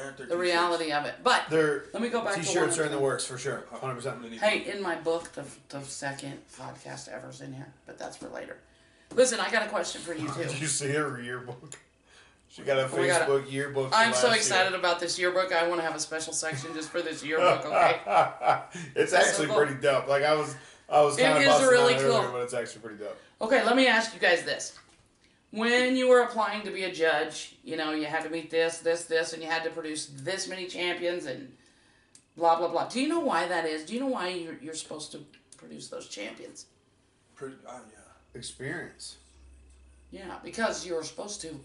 aren't there The t-shirts? reality of it. But let me go back to T-shirts one are in the thing. works for sure. 100%. Hey, in my book, the second podcast ever's in here, but that's for later. Listen, I got a question for you too. Did you see her yearbook? She got a We gotta- Facebook yearbook. for I'm so last excited year. about this yearbook. I want to have a special section just for this yearbook. Okay. It's That's actually so cool. pretty dope. Like I was kind of is busting really on it earlier, cool. but it's actually pretty dope. Okay, let me ask you guys this. When you were applying to be a judge, you know, you had to meet this, and you had to produce this many champions and blah, blah, blah. Do you know why that is? Do you know why you're supposed to produce those champions? Yeah. Experience. Yeah, because you're supposed to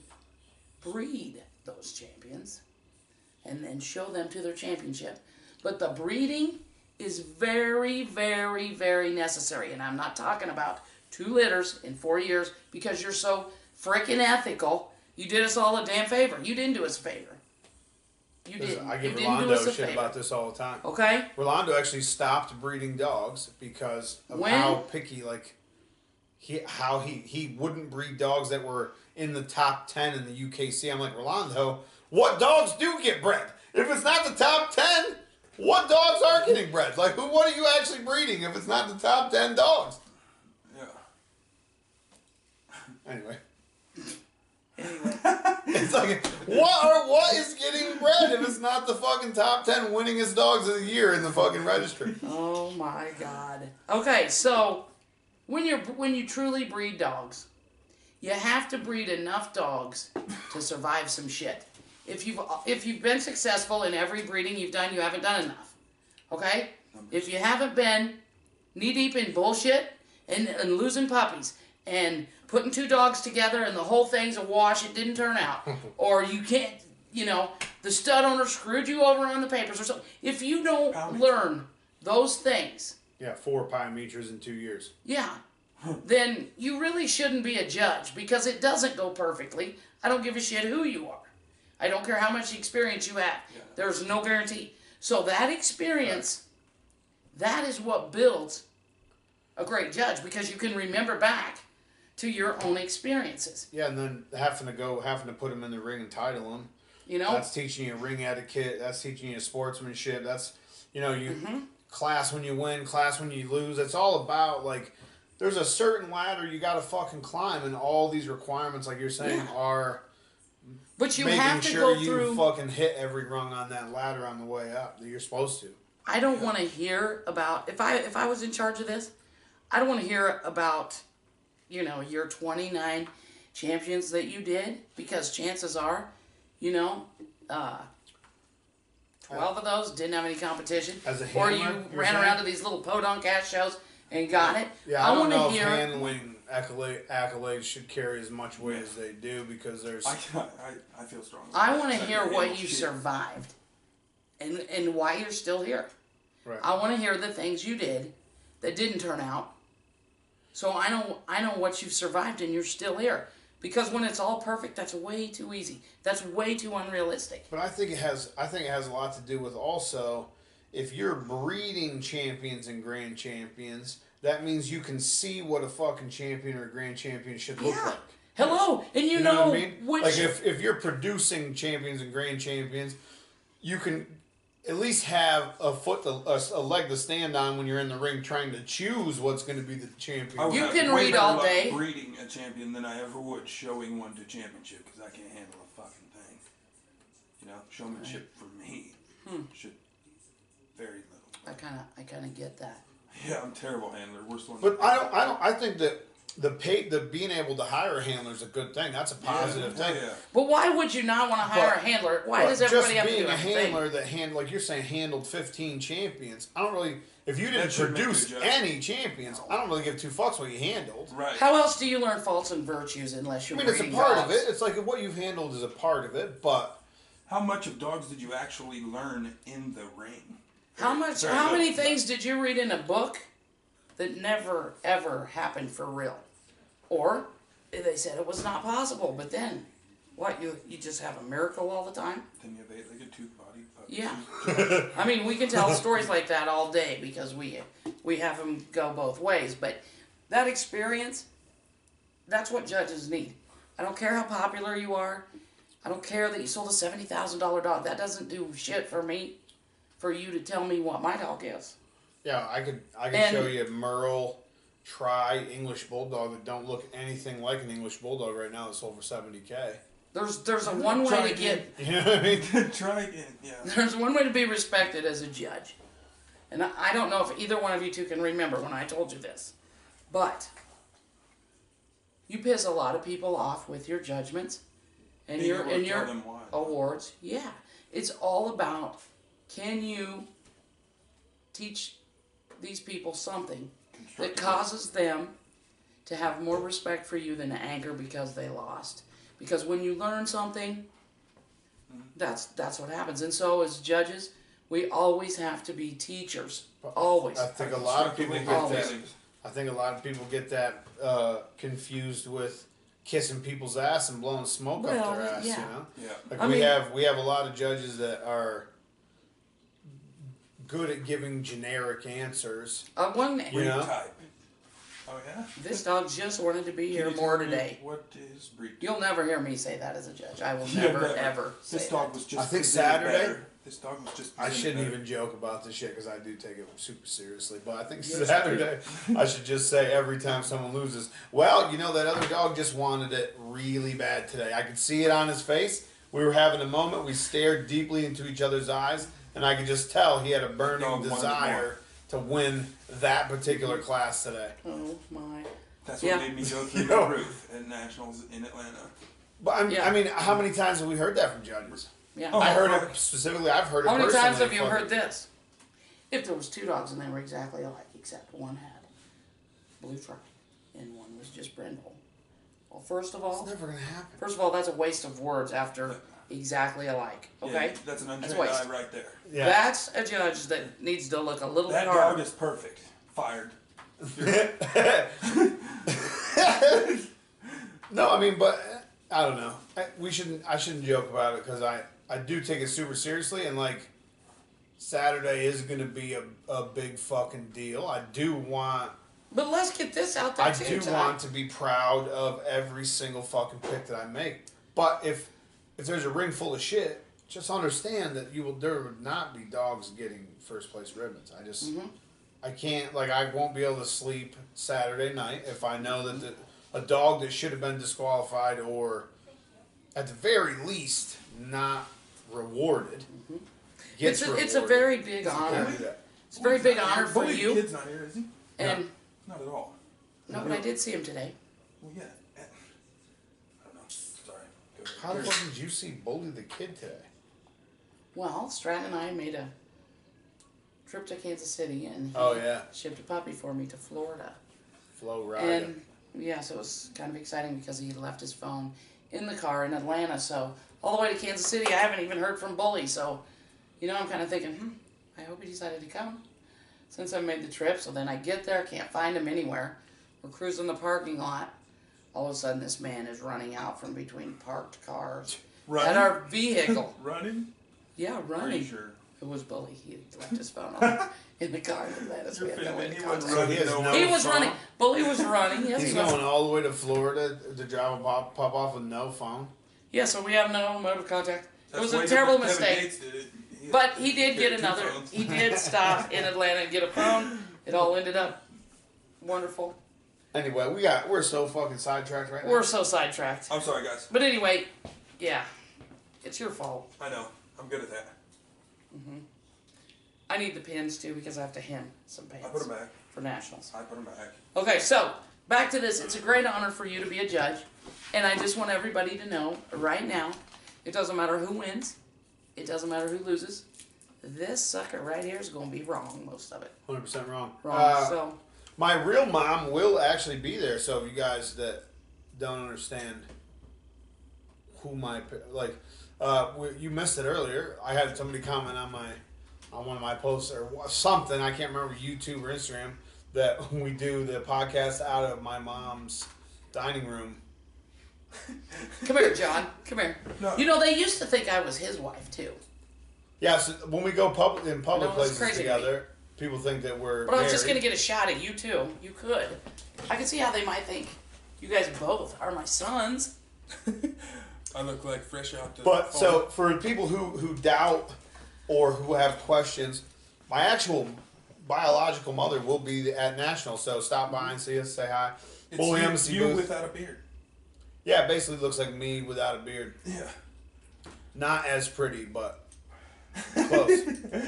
breed those champions and then show them to their championship. But the breeding is very, very, very necessary. And I'm not talking about 2 litters in 4 years because you're so freaking ethical. You did us all a damn favor. You didn't do us a favor. You Listen, didn't. I give You didn't do us Rolando a shit favor. about this all the time. Okay? Rolando actually stopped breeding dogs because of When? how picky, like, he wouldn't breed dogs that were in the top 10 in the UKC. I'm like, Rolando, what dogs do get bred? If it's not the top 10, what dogs are getting bred? Like, what are you actually breeding if it's not the top 10 dogs? Yeah. Anyway. Anyway. It's like, what is getting bred if it's not the fucking top 10 winningest dogs of the year in the fucking registry? Oh my God. Okay, so when you truly breed dogs, you have to breed enough dogs to survive some shit. If you've been successful in every breeding you've done, you haven't done enough. Okay? If you haven't been knee deep in bullshit and losing puppies and putting 2 dogs together and the whole thing's a wash, it didn't turn out, or you can't, you know, the stud owner screwed you over on the papers or something. If you don't learn those things, Yeah, 4 pyometers in 2 years. yeah, then you really shouldn't be a judge because it doesn't go perfectly. I don't give a shit who you are. I don't care how much experience you have. There's no guarantee. So that experience, that is what builds a great judge because you can remember back to your own experiences. Yeah, and then having to put them in the ring and title them. You know? That's teaching you ring etiquette. That's teaching you sportsmanship. That's, class when you win, class when you lose. It's all about, like, there's a certain ladder you got to fucking climb, and all these requirements, like you're saying, are But you making have to sure go you through. fucking hit every rung on that ladder on the way up that you're supposed to. I don't want to hear about if I was in charge of this. I don't want to hear about, your 29 champions that you did because chances are, 12 of those didn't have any competition, As a or handler, you you're ran saying? around to these little podunk ass shows and got it. Yeah, I don't want know to if hear. handling accolades should carry as much weight as they do because there's. I feel strongly. I want to It's hear like what handle you shit. survived, and why you're still here. Right. I want to hear the things you did that didn't turn out. So I know what you've survived and you're still here. Because when it's all perfect, that's way too easy. That's way too unrealistic. But I think it has a lot to do with also if you're breeding champions and grand champions, that means you can see what a fucking champion or a grand champion should look like. Hello, and you know know what I mean? which. Like if you're producing champions and grand champions, you can at least have a leg to stand on when you're in the ring trying to choose what's going to be the champion. I would You have can way read better all luck day. breeding a champion than I ever would showing one to championship because I can't handle a fucking thing. Showmanship for me should very little. I kind of get that. Yeah, I'm a terrible handler. Worst one. But I think that the being able to hire a handler is a good thing. That's a positive thing. Yeah. But why would you not want to hire a handler? Why does everybody have to do Just being a everything? handler that like you're saying, handled 15 champions. I don't really. If you didn't That should make produce you a judge. any champions, I don't really give 2 fucks what you handled. Right. How else do you learn faults and virtues unless you're I mean, it's a breeding part dogs? of it. It's like what you've handled is a part of it, but How much of dogs did you actually learn in the ring? How Very many little. things did you read in a book that never ever happened for real? Or they said it was not possible, but then what, you just have a miracle all the time? Then you have 8-legged, tooth-bodied puppy. Yeah. I mean, we can tell stories like that all day because we have them go both ways, but that experience, that's what judges need. I don't care how popular you are. I don't care that you sold a $70,000 dog. That doesn't do shit for me, for you to tell me what my dog is. yeah, I could And- show you Merle try English Bulldog that don't look anything like an English Bulldog right now that's sold for $70K. There's a one way to get. You know what I mean? Try again. Yeah. There's one way to be respected as a judge. And I don't know if either one of you two can remember when I told you this. But you piss a lot of people off with your judgments and your awards. Yeah. It's all about, can you teach these people something that causes them to have more respect for you than anger because they lost. Because when you learn something, that's what happens. And so as judges, we always have to be teachers. Always. I think a lot of people get that. I think a lot of people get that confused with kissing people's ass and blowing smoke up their ass. Yeah. You know, Yeah. like we have a lot of judges that are good at giving generic answers. You know? Type. Oh yeah. This dog just wanted to be here more today. What is breed? You'll never hear me say that as a judge. I will never ever say This dog that. was just. I think presented Saturday- better. This dog was just. I presented shouldn't better. even joke about this shit because I do take it super seriously. But I think Saturday, I should just say every time someone loses, well, you know, that other dog just wanted it really bad today. I could see it on his face. We were having a moment. We stared deeply into each other's eyes, and I could just tell he had a burning Dog wanted desire to win that particular class today. Oh my. That's what Yeah. made me go through Yo. the roof at Nationals in Atlanta. But Yeah. I mean, how many times have we heard that from judges? Yeah. I heard fuck. it specifically. I've heard it How many personally. times have you fucking- heard this? If there was two dogs and they were exactly alike, except one had blue stripe and one was just brindle. Well, first of It's all, never gonna happen. that's a waste of words after exactly alike. Okay, Yeah, that's an That's untrained waste. eye right there. Yeah. That's a judge that needs to look a little That bit dog harder. is perfect. Fired. No, I mean, but I don't know. I shouldn't joke about it because I do take it super seriously, and like Saturday is going to be a big fucking deal. I do want But let's get this out there too. I do Ty. want to be proud of every single fucking pick that I make. But if there's a ring full of shit, just understand that there would not be dogs getting first place ribbons. I just I can't, like, I won't be able to sleep Saturday night if I know that a dog that should have been disqualified or at the very least not rewarded gets rewarded. It's a very big honor. Can't do that. It's a very big honor for Bully you. Kid's not here, is he? And Not at all. no, but I did see him today. Well, yeah. I don't know. Sorry. Go ahead. How the fuck did you see Bully the Kid today? Well, Stratton and I made a trip to Kansas City and he Oh, yeah. shipped a puppy for me to Florida. Flo Rida. And yeah, so it was kind of exciting because he left his phone in the car in Atlanta. So all the way to Kansas City, I haven't even heard from Bully. So, I'm kind of thinking, I hope he decided to come since I made the trip. So then I get there, can't find him anywhere. We're cruising the parking lot. All of a sudden, this man is running out from between parked cars Running? at our vehicle. Running? Yeah, Are running. you sure? It was Bully. He had left his phone on in the car in Atlanta, so we had no way to He wasn't contact him. running. he has no no He was phone? running. Bully was running. Yes, He's he was. going all the way to Florida to drive a pop off with no phone. Yeah, so we have no mode of contact. It That's was the a way terrible Kevin mistake. Gates did it. But he did He get had two another. phones. He did stop in Atlanta and get a phone. It all ended up wonderful. Anyway, we're so fucking sidetracked right now. We're so sidetracked. I'm sorry, guys. But anyway, yeah, it's your fault. I know. I'm good at that. I need the pins too because I have to hem some pants I put them back. for nationals. I put them back. Okay, so back to this. It's a great honor for you to be a judge, and I just want everybody to know right now, it doesn't matter who wins, it doesn't matter who loses. This sucker right here is going to be wrong, most of it. 100% wrong. Wrong. So My real mom will actually be there. So if you guys that don't understand who you missed it earlier. I had somebody comment on one of my posts or something. I can't remember, YouTube or Instagram, that we do the podcast out of my mom's dining room. come here, John. Come here. No. They used to think I was his wife too. Yeah, so when we go in public No, it's places crazy to me. together, people think that we're But I was just married. going to get a shot at you too. You could. I could see how they might think you guys both are my sons. I look like fresh out the But farm. so for people who doubt or who have questions, my actual biological mother will be at National, so stop by and see us, say hi. It's Bully you, Embassy you booth. without a beard. Yeah, it basically looks like me without a beard. Yeah. Not as pretty, but close.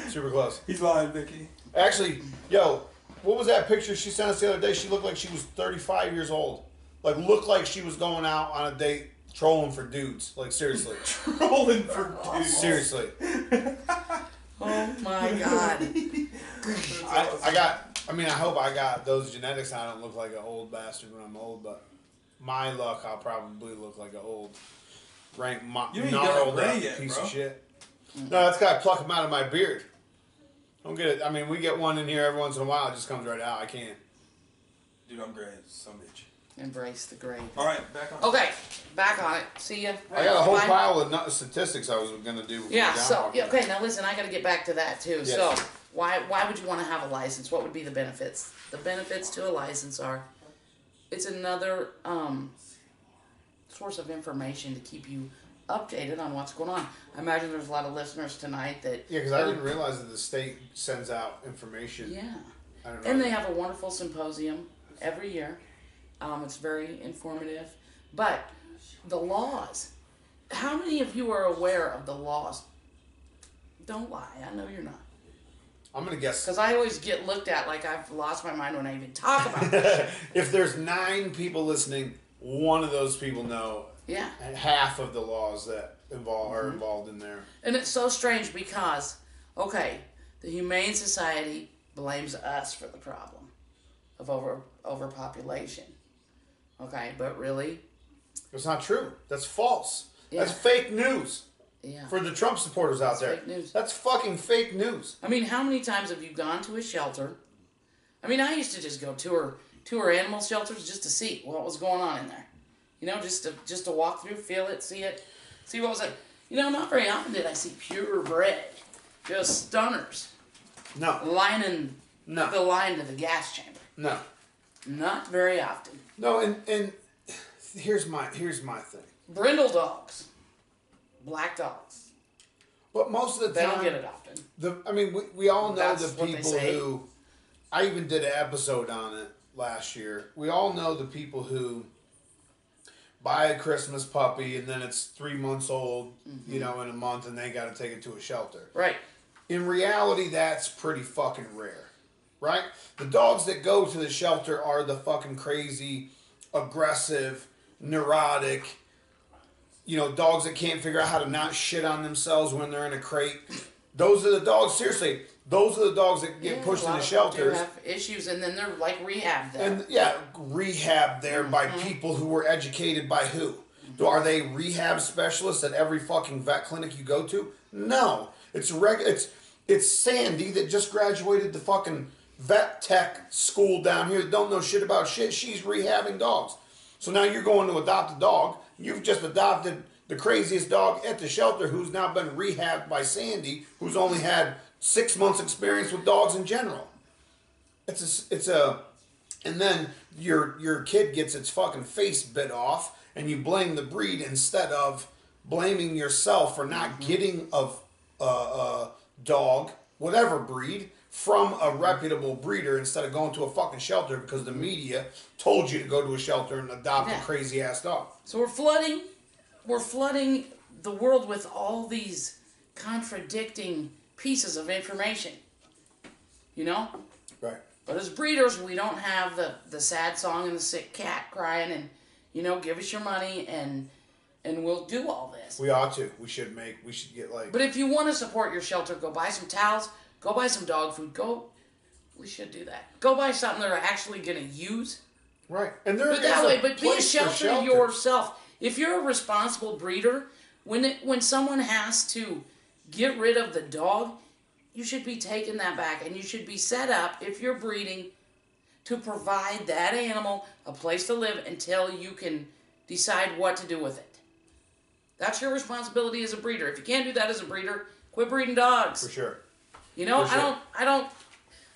Super close. He's lying, Vicky. Actually, yo, what was that picture she sent us the other day? She looked like she was 35 years old. Like, looked like she was going out on a date trolling for dudes. Like, seriously. Trolling for dudes. Seriously. Oh my God. I hope I got those genetics. I don't look like an old bastard when I'm old, but my luck, I'll probably look like an old, rank, You ain't gnarled got up gray yet, piece bro. of shit. No, that's got to pluck them out of my beard. Don't get it. I mean, we get one in here every once in a while. It just comes right out. I can't. Dude, I'm gray as some bitch. Embrace the grave. All right, back on. Okay, back on it. See ya. I got a whole Bye. pile of statistics I was going to do. before Yeah, John so, walked yeah, in. okay, now listen, I gotta get back to that too. Yes. So, why would you want to have a license? What would be the benefits? The benefits to a license are, it's another source of information to keep you updated on what's going on. I imagine there's a lot of listeners tonight that... Yeah, because I didn't realize that the state sends out information. Yeah. I don't know. And they have a wonderful symposium every year. It's very informative. But the laws, how many of you are aware of the laws? Don't lie, I know you're not. I'm going to guess. Because I always get looked at like I've lost my mind when I even talk about this shit. If there's 9 people listening, one of those people know Yeah. half of the laws that are involved in there. And it's so strange because, okay, the Humane Society blames us for the problem of overpopulation. Okay, but really? It's not true. That's false. Yeah. That's fake news. Yeah. For the Trump supporters out there. fake news. That's fucking fake news. I mean, how many times have you gone to a shelter? I mean, I used to just go tour animal shelters just to see what was going on in there. You know, just to walk through, feel it, see what was it. You know, not very often did I see purebred, just stunners No. lining No. the line to the gas chamber. No. Not very often. No, and here's my thing. Brindle dogs, black dogs. But most of the They time, don't get it often. we all know That's the what they people say. who. I even did an episode on it last year. We all know the people who buy a Christmas puppy and then it's 3 months old, Mm-hmm. you know, in a month, and they got to take it to a shelter. Right. In reality, that's pretty fucking rare, right? The dogs that go to the shelter are the fucking crazy, aggressive, neurotic, you know, dogs that can't figure out how to not shit on themselves when they're in a crate. Those are the dogs, seriously, those are the dogs that get pushed a lot into of them do shelters. have issues, and then they're like rehabbed there. And yeah, rehab there by people who were educated by who? Are they rehab specialists at every fucking vet clinic you go to? No. It's Sandy that just graduated the fucking vet tech school down here that don't know shit about shit. She's rehabbing dogs. So now you're going to adopt a dog. You've just adopted the craziest dog at the shelter who's now been rehabbed by Sandy, who's only had 6 months experience with dogs in general. And then your kid gets its fucking face bit off, and you blame the breed instead of blaming yourself for not getting a dog, whatever breed, from a reputable breeder instead of going to a fucking shelter because the media told you to go to a shelter and adopt a crazy ass dog. So we're flooding the world with all these contradicting pieces of information. You know? Right. But as breeders, we don't have the sad song and the sick cat crying and, you know, give us your money and we'll do all this. We ought to. We should get like... But if you want to support your shelter, go buy some towels, go buy some dog food, we should do that. Go buy something they're actually going to use. Right. And there But that way, but be a place for shelter shelters. yourself. If you're a responsible breeder, when someone has to get rid of the dog, you should be taking that back, and you should be set up, if you're breeding, to provide that animal a place to live until you can decide what to do with it. That's your responsibility as a breeder. If you can't do that as a breeder, quit breeding dogs. For sure. You know, For sure. I don't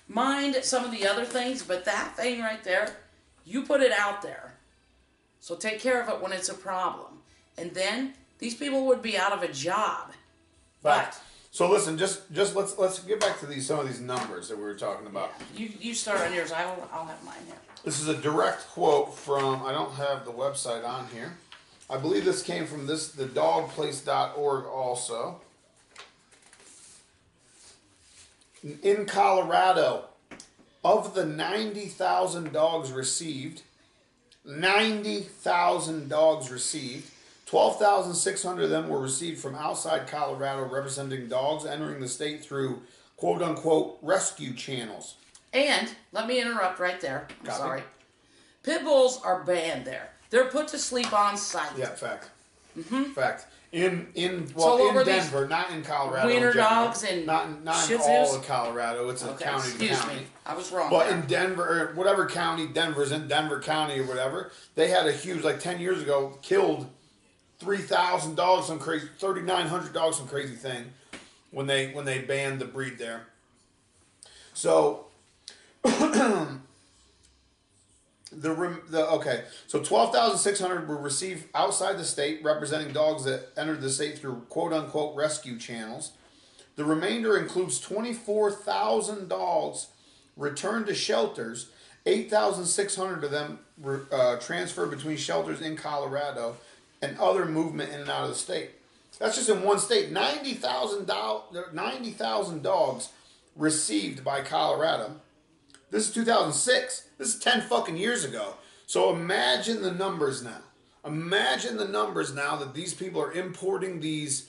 mind some of the other things, but that thing right there, you put it out there. So take care of it when it's a problem. And then these people would be out of a job. Fact. So listen, just let's get back to some of these numbers that we were talking about. You start on yours. I'll have mine here. This is a direct quote from, I don't have the website on here. I believe this came from the dogplace.org also. In Colorado, of the 90,000 dogs received, 12,600 of them were received from outside Colorado, representing dogs entering the state through quote-unquote rescue channels. And, let me interrupt right there. I'm Copy. sorry. Pit bulls are banned there. They're put to sleep on site. Yeah, fact. Fact. In over Denver, these not in Colorado. wiener in general. dogs and not Shih in all Tzus? of Colorado. It's a Okay, county to excuse county. me. I was wrong But there. in Denver, or whatever county Denver's in, Denver County or whatever, they had a huge, like 10 years ago, killed 3,000 dogs, some crazy, 3,900 dogs, some crazy thing, when they banned the breed there. So, so 12,600 were received outside the state, representing dogs that entered the state through quote-unquote rescue channels. The remainder includes 24,000 dogs returned to shelters. 8,600 of them were transferred between shelters in Colorado and other movement in and out of the state. That's just in one state. 90,000 dogs received by Colorado. This is 2006. This is 10 fucking years ago. So imagine the numbers now. Imagine the numbers now that these people are importing these.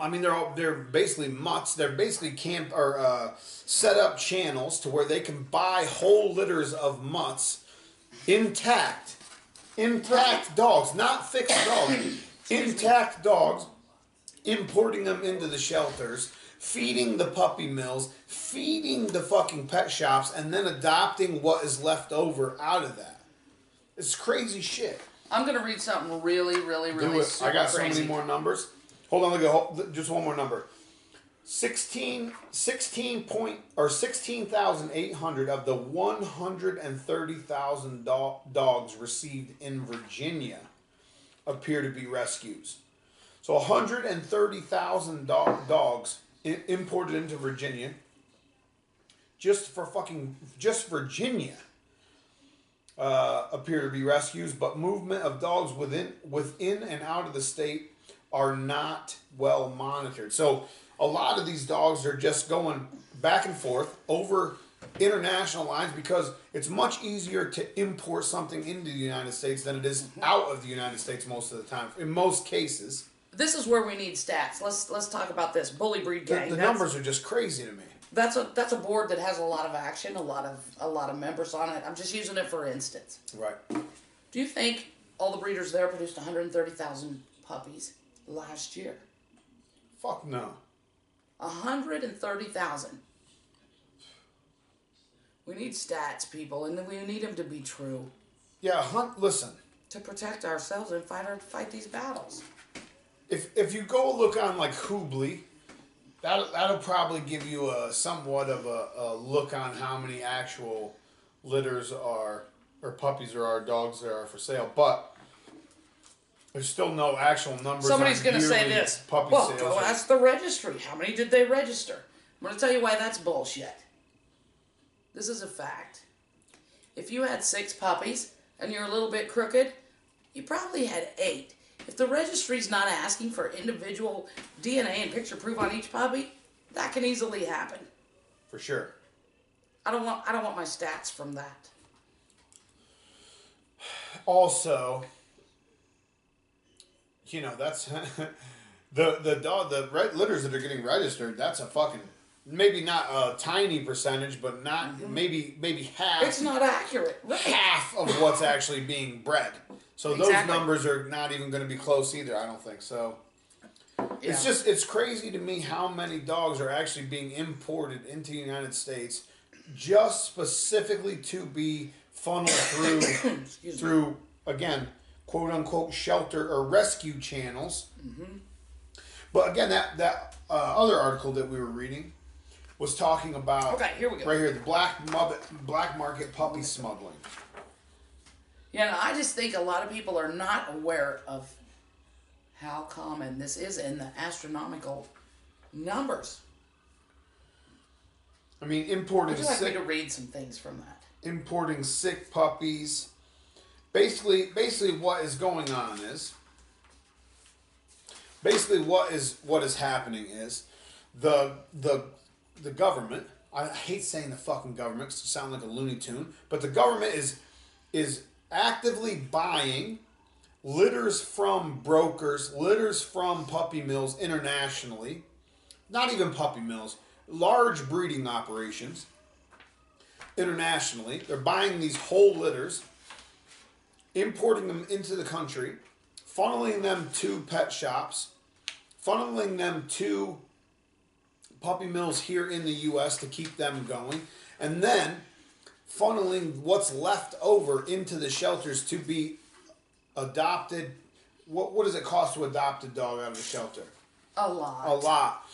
I mean, they're basically mutts. They're basically set up channels to where they can buy whole litters of mutts, intact dogs, not fixed dogs, intact dogs, importing them into the shelters, feeding the puppy mills, feeding the fucking pet shops, and then adopting what is left over out of that. It's crazy shit. I'm going to read something really, really, really super I got so crazy. many more numbers. Hold on, just one more number. 16,800 of the 130,000 dogs received in Virginia appear to be rescues. So 130,000 dogs imported into Virginia, just Virginia, appear to be rescues, but movement of dogs within and out of the state are not well monitored. So a lot of these dogs are just going back and forth over international lines because it's much easier to import something into the United States than it is out of the United States most of the time, in most cases. This is where we need stats. Let's talk about this bully breed gang. The numbers are just crazy to me. That's a board that has a lot of action, a lot of members on it. I'm just using it for instance. Right. Do you think all the breeders there produced 130,000 puppies last year? Fuck no. 130,000. We need stats, people, and we need them to be true Yeah, listen. to protect ourselves and fight these battles. If you go look on like Hoobly, that'll probably give you a somewhat of a look on how many actual litters or puppies or dogs there are for sale, but there's still no actual numbers. Somebody's going to say this. Puppy Well, sales. go ask the registry. How many did they register? I'm going to tell you why that's bullshit. This is a fact. If you had 6 puppies and you're a little bit crooked, you probably had 8. If the registry's not asking for individual DNA and picture proof on each puppy, that can easily happen. For sure. I don't want my stats from that. Also, that's the litters that are getting registered. That's a fucking maybe not a tiny percentage, but not maybe half. It's not accurate. Right. Half of what's actually being bred. So those Exactly. numbers are not even going to be close either. I don't think so. Yeah. It's crazy to me how many dogs are actually being imported into the United States just specifically to be funneled through again, quote unquote shelter or rescue channels. Mm-hmm. But again, that other article that we were reading was talking about. Okay, here we go. Right here, the black market puppy smuggling. Yeah, I just think a lot of people are not aware of how common this is in the astronomical Numbers. I mean, importing Would you like me sick, to read some things from that? importing sick puppies. Basically, what is going on is. Basically, what is happening is the government. I hate saying the fucking government because it sounds like a Looney Tune, but the government is actively buying litters from brokers, litters from puppy mills internationally. Not even puppy mills, large breeding operations internationally. They're buying these whole litters, importing them into the country, funneling them to pet shops, funneling them to puppy mills here in the U.S. to keep them going, and then funneling what's left over into the shelters to be adopted. What does it cost to adopt a dog out of the shelter? A lot. A lot.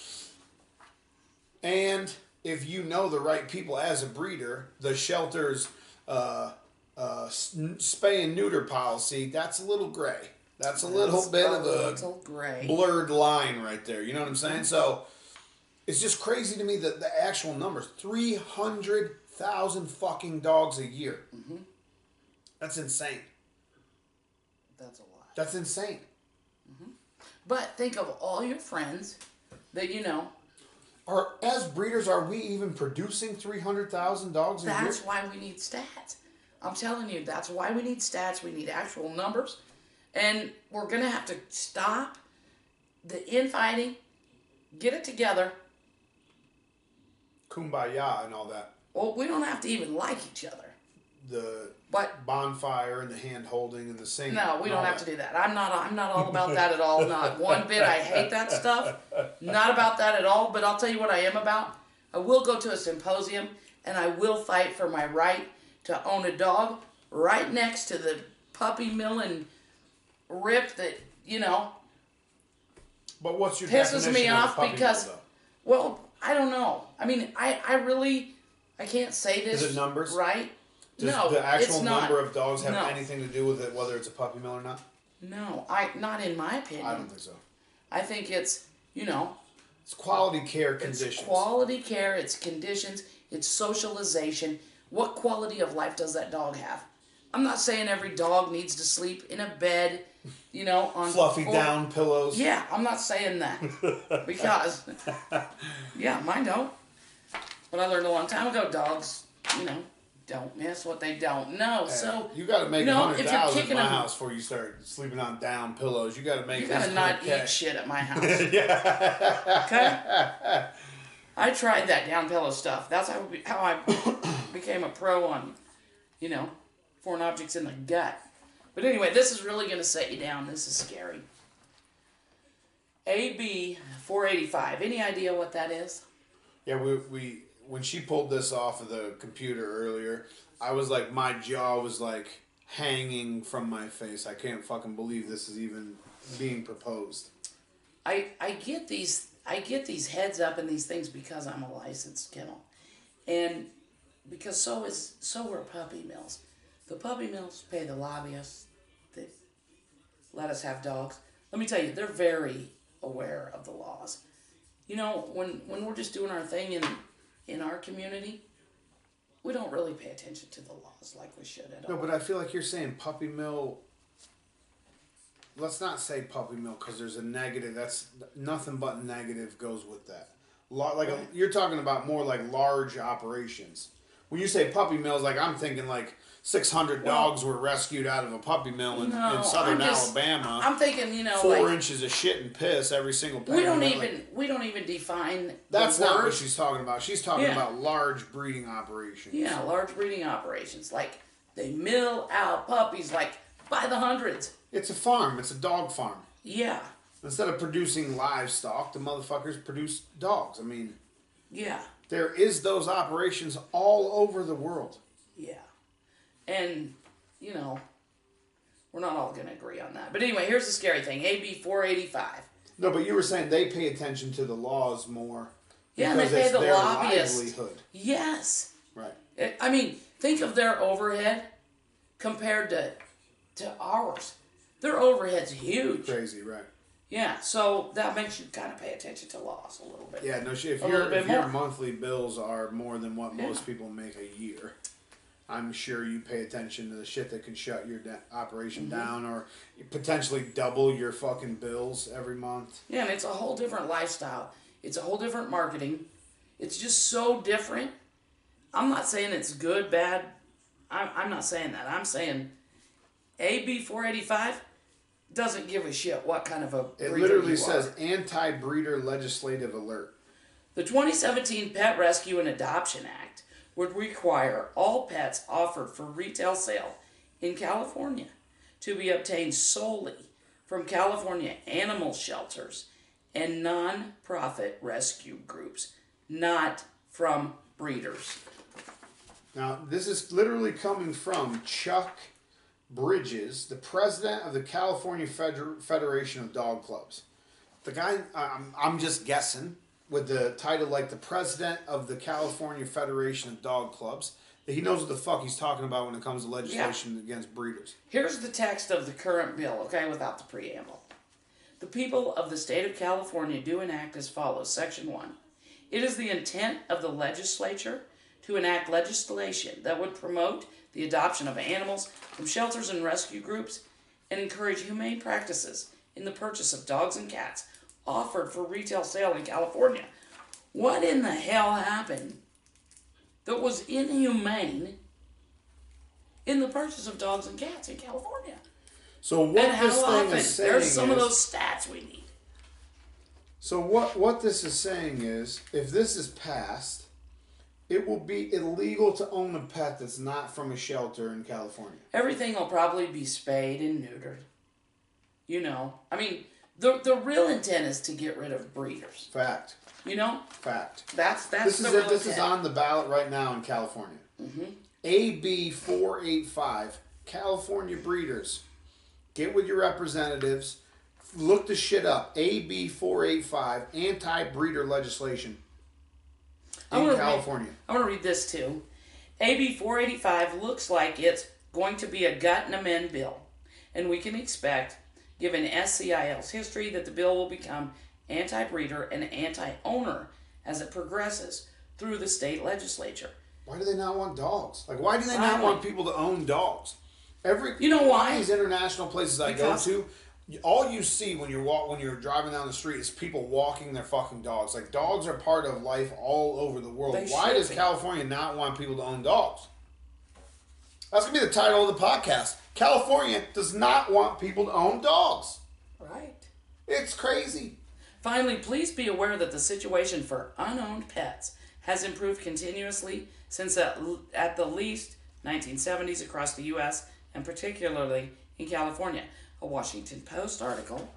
And if you know the right people as a breeder, the shelter's spay and neuter policy, that's a little gray. That's a little bit of a gray. blurred line right there. You know what I'm saying? So it's just crazy to me that the actual numbers, 300,000 fucking dogs a year. Mm-hmm. That's insane. That's a lot. That's insane. Mm-hmm. But think of all your friends that you know. As breeders, are we even producing 300,000 dogs a year? That's why we need stats. I'm telling you, that's why we need stats. We need actual numbers. And we're going to have to stop the infighting, get it together. Kumbaya and all that. Well, we don't have to even like each other. The But bonfire and the hand holding and the singing. no, we don't have to do that. I'm not all about that at all. Not one bit. I hate that stuff. Not about that at all. But I'll tell you what I am about. I will go to a symposium and I will fight for my right to own a dog right next to the puppy mill and rip that, you know, But what's your pisses definition me of a off puppy because, mill, well, I don't know. I mean, I really, I can't say this. Is it numbers? Right? though? Does No, the actual it's not. number of dogs have No. anything to do with it, whether it's a puppy mill or not? No, not in my opinion. I don't think so. I think it's, you know, It's quality care it's conditions. quality care, it's conditions, it's socialization. What quality of life does that dog have? I'm not saying every dog needs to sleep in a bed, you know, on Fluffy down pillows. Yeah, I'm not saying that because, yeah, mine don't. But I learned a long time ago, dogs, you know, don't miss what they don't know. So You got to make you know, if 100,000 you're in kicking my them, house before you start sleeping on down pillows. You got to make. you gotta this not okay. eat shit at my house. Okay. I tried that down pillow stuff. That's how I became a pro on, you know, foreign objects in the gut. But anyway, this is really going to set you down. This is scary. AB 485. Any idea what that is? Yeah, we when she pulled this off of the computer earlier, I was like, my jaw was like hanging from my face. I can't fucking believe this is even being proposed. I get these heads up and these things because I'm a licensed kennel, and because so are puppy mills. The puppy mills pay the lobbyists. They let us have dogs. Let me tell you, they're very aware of the laws. You know, when we're just doing our thing in our community, we don't really pay attention to the laws like we should at all. No, but I feel like you're saying puppy mill. Let's not say puppy mill because there's a negative. That's nothing but negative goes with that. You're talking about more like large operations. When you say puppy mills, like I'm thinking like 600 dogs were rescued out of a puppy mill in southern Alabama. I'm thinking, you know, 4 inches of shit and piss every single. We don't even define. That's the not word. what she's talking about. She's talking about large breeding operations. Yeah, large breeding operations. Like they mill out puppies like by the hundreds. It's a farm. It's a dog farm. Yeah. Instead of producing livestock, the motherfuckers produce dogs. I mean, yeah. There is those operations all over the world. Yeah. And, you know, we're not all going to agree on that. But anyway, here's the scary thing. AB 485. No, but you were saying they pay attention to the laws more. Yeah, and they pay the their lobbyists. livelihood. Yes. Right. I mean, think of their overhead compared to ours. Their overhead's huge. Crazy, right. Yeah, so that makes you kind of pay attention to laws a little bit. Yeah, no shit. A little bit If your more. monthly bills are more than what Yeah. most people make a year, I'm sure you pay attention to the shit that can shut your operation down or potentially double your fucking bills every month. Yeah, and it's a whole different lifestyle. It's a whole different marketing. It's just so different. I'm not saying it's good, bad. I'm not saying that. I'm saying AB 485 doesn't give a shit what kind of a It breeder literally you says are. anti-breeder legislative alert. The 2017 Pet Rescue and Adoption Act would require all pets offered for retail sale in California to be obtained solely from California animal shelters and non-profit rescue groups, not from breeders. Now, this is literally coming from Chuck Bridges, the president of the California Federation of Dog Clubs. The guy, I'm just guessing, with the title like the president of the California Federation of Dog Clubs, that he knows what the fuck he's talking about when it comes to legislation against breeders. Here's the text of the current bill, okay, without the preamble. The people of the state of California do enact as follows. Section 1. It is the intent of the legislature to enact legislation that would promote the adoption of animals from shelters and rescue groups and encourage humane practices in the purchase of dogs and cats offered for retail sale in California. What in the hell happened that was inhumane in the purchase of dogs and cats in California? So what And this how thing often? is saying There's some of is- those stats we need. So what this is saying is, if this is passed, it will be illegal to own a pet that's not from a shelter in California. Everything will probably be spayed and neutered. You know, I mean, the real intent is to get rid of breeders. Fact. You know, Fact. that's This the is real it. This is intent. on the ballot right now in California. AB 485. California breeders, get with your representatives. Look the shit up. AB 485. Anti-breeder legislation in California. I'm going to read this too. AB 485 looks like it's going to be a gut and amend bill. And we can expect, given SCIL's history, that the bill will become anti-breeder and anti-owner as it progresses through the state legislature. Why do they not want dogs? Like, why do they not Finally. want people to own dogs? You know why? These international places I Because- go to, all you see when you're driving down the street is people walking their fucking dogs. Like, dogs are part of life all over the world. They Why should does be. California not want people to own dogs? That's gonna be the title of the podcast. California does not want people to own dogs. Right. It's crazy. Finally, please be aware that the situation for unowned pets has improved continuously since at the least 1970s across the U.S. and particularly in California. A Washington Post article